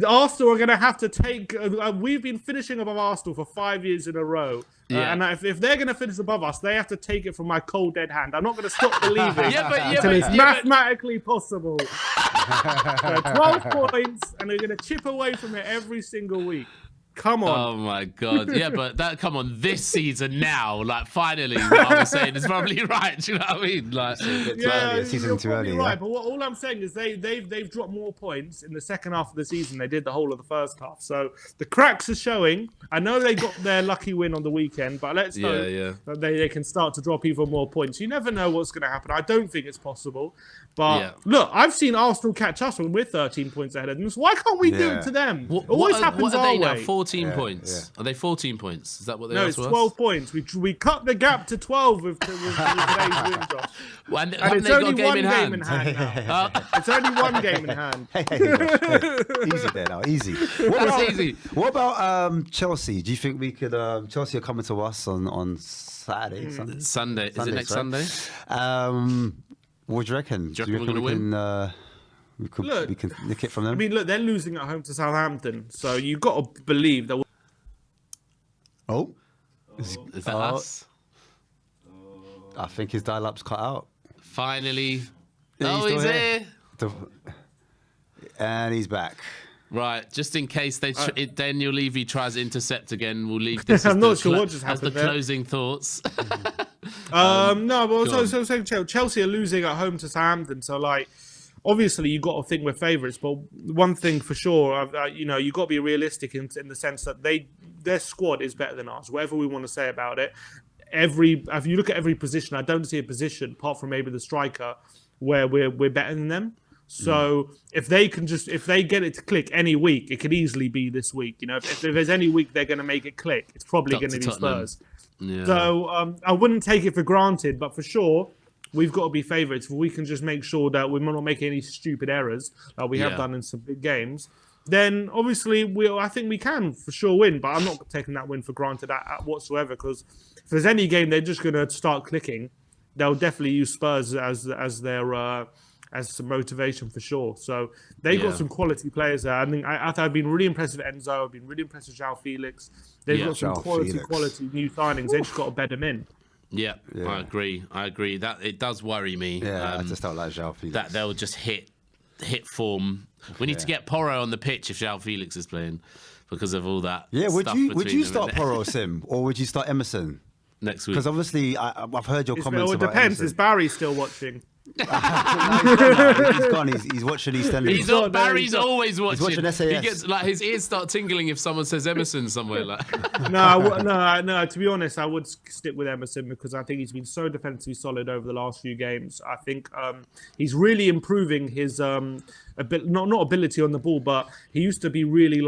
Arsenal are going to have to take. We've been finishing above Arsenal for 5 years in a row. And if they're going to finish above us, they have to take it from my cold dead hand. I'm not going to stop believing until it's mathematically possible. 12 points, and they're going to chip away from it every single week. Come on. Oh my God. Yeah, but come on, this season now, like finally what I was saying is probably right. Do you know what I mean? Like, season too early. Right, but all I'm saying is they've dropped more points in the second half of the season they did the whole of the first half. So the cracks are showing. I know they got their lucky win on the weekend, but let's hope that they can start to drop even more points. You never know what's going to happen. I don't think it's possible. But look, I've seen Arsenal catch us when we're 13 points ahead of them. So why can't we do it to them? It always happens our way. 14 points. Are they 14 points? Is that what they are? No, it's 12 points. We cut the gap to 12 with today's win, Josh. Well, and And it's they got only a one game in hand. now. It's only one game in hand. Hey, easy there now, easy. That's easy. What about Chelsea? Do you think we could? Chelsea are coming to us on Saturday, Sunday. Is it next Sunday? What do you reckon? Do you reckon we're gonna win? We can nick it from them. I mean, look, they're losing at home to Southampton, so you've got to believe that. Is that us? I think his dial-up's cut out. Finally. Yeah, He's here. And he's back. Right, just in case Daniel Levy tries to intercept again, we'll leave this. I'm not sure what just as the happened there. closing thoughts. No, but also saying Chelsea are losing at home to Southampton, so like, obviously you got to think we're favourites. But one thing for sure, you got to be realistic in the sense that their squad is better than ours. Whatever we want to say about it, if you look at every position, I don't see a position apart from maybe the striker where we're better than them. So if they get it to click any week, it could easily be this week. If there's any week they're going to make it click, it's probably going to be Tottenham. Spurs. Yeah. So I wouldn't take it for granted, but for sure, we've got to be favourites. If we can just make sure that we're not making any stupid errors like we have done in some big games, then obviously I think we can for sure win. But I'm not taking that win for granted at whatsoever, because if there's any game they're just going to start clicking, they'll definitely use Spurs as their as some motivation for sure. So they've got some quality players there. I mean, I've been really impressed with Enzo. I've been really impressed with João Felix. They've got some quality new signings. They've just got to bed them in. Yeah, I agree. That it does worry me. Yeah, I just don't like João Felix. That they'll just hit form. We need to get Porro on the pitch if João Felix is playing, because of all that. Yeah, would stuff you start Porro, Sim, or would you start Emerson next week? Because obviously I've heard your comments. It about depends. Emerson. Is Barry still watching? He's gone. He's watching EastEnders. He's not. Barry's always watching. He's watching SAS. He gets like his ears start tingling if someone says Emerson somewhere. Like, no. To be honest, I would stick with Emerson because I think he's been so defensively solid over the last few games. I think he's really improving his not ability on the ball, but he used to be really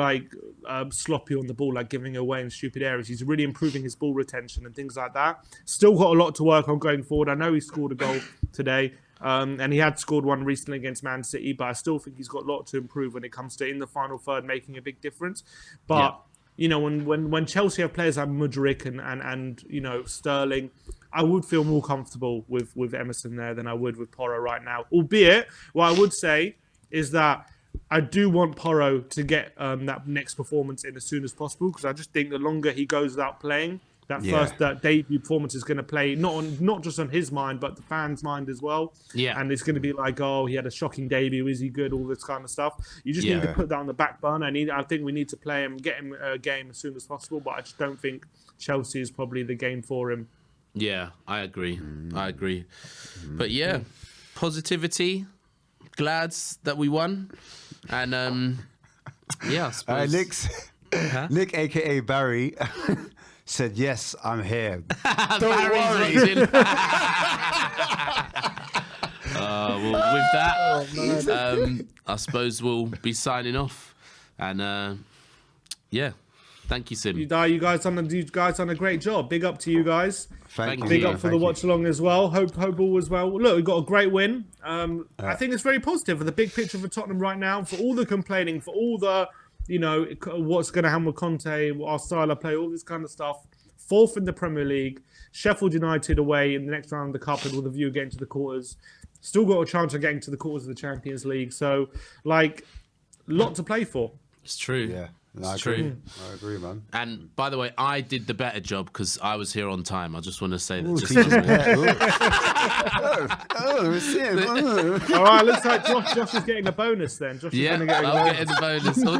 sloppy on the ball, like giving away in stupid areas. He's really improving his ball retention and things like that. Still got a lot to work on going forward. I know he scored a goal today. And he had scored one recently against Man City, but I still think he's got a lot to improve when it comes to in the final third making a big difference. But when Chelsea have players like Mudryk and Sterling, I would feel more comfortable with Emerson there than I would with Porro right now. Albeit, what I would say is that I do want Porro to get that next performance in as soon as possible, because I just think the longer he goes without playing, that debut performance is going to play not just on his mind, but the fans' mind as well. Yeah, and it's going to be like, oh, he had a shocking debut. Is he good? All this kind of stuff. You just need to put that on the back burner. I think we need to play him, get him a game as soon as possible. But I just don't think Chelsea is probably the game for him. Yeah, I agree. But yeah, positivity. Glad that we won, and I suppose. Nick, aka Barry. Said, yes, I'm here. Don't worry. With that, I suppose we'll be signing off. And thank you, Sim. You guys done a great job. Big up to you guys. Thank you. Big up for the watch along as well. Hope all was well. Look, we got a great win. I think it's very positive for the big picture for Tottenham right now. For all the complaining, for all the what's going to happen with Conte, our style of play, all this kind of stuff. 4th in the Premier League, Sheffield United away in the next round of the Cup and with a view of getting to the quarters. Still got a chance of getting to the quarters of the Champions League. So, lot to play for. It's true. Yeah. No, it's true. I agree, man. And by the way, I did the better job because I was here on time. I just want to say that. All right, looks like Josh is getting a bonus then. Josh is going to get a bonus. Or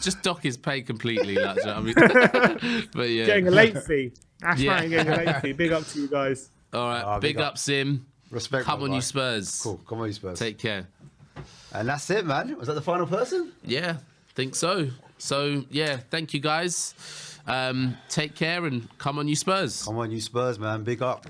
just dock his pay completely. Like, you know what I mean? But yeah, getting a late fee. Ash getting a late fee. Big up to you guys. All right, big up, Sim. Respect. Come on, you Spurs. Cool. Come on, you Spurs. Take care. And that's it, man. Was that the final person? Yeah, think so. So, yeah, thank you, guys. Take care and come on, you Spurs. Come on, you Spurs, man. Big up.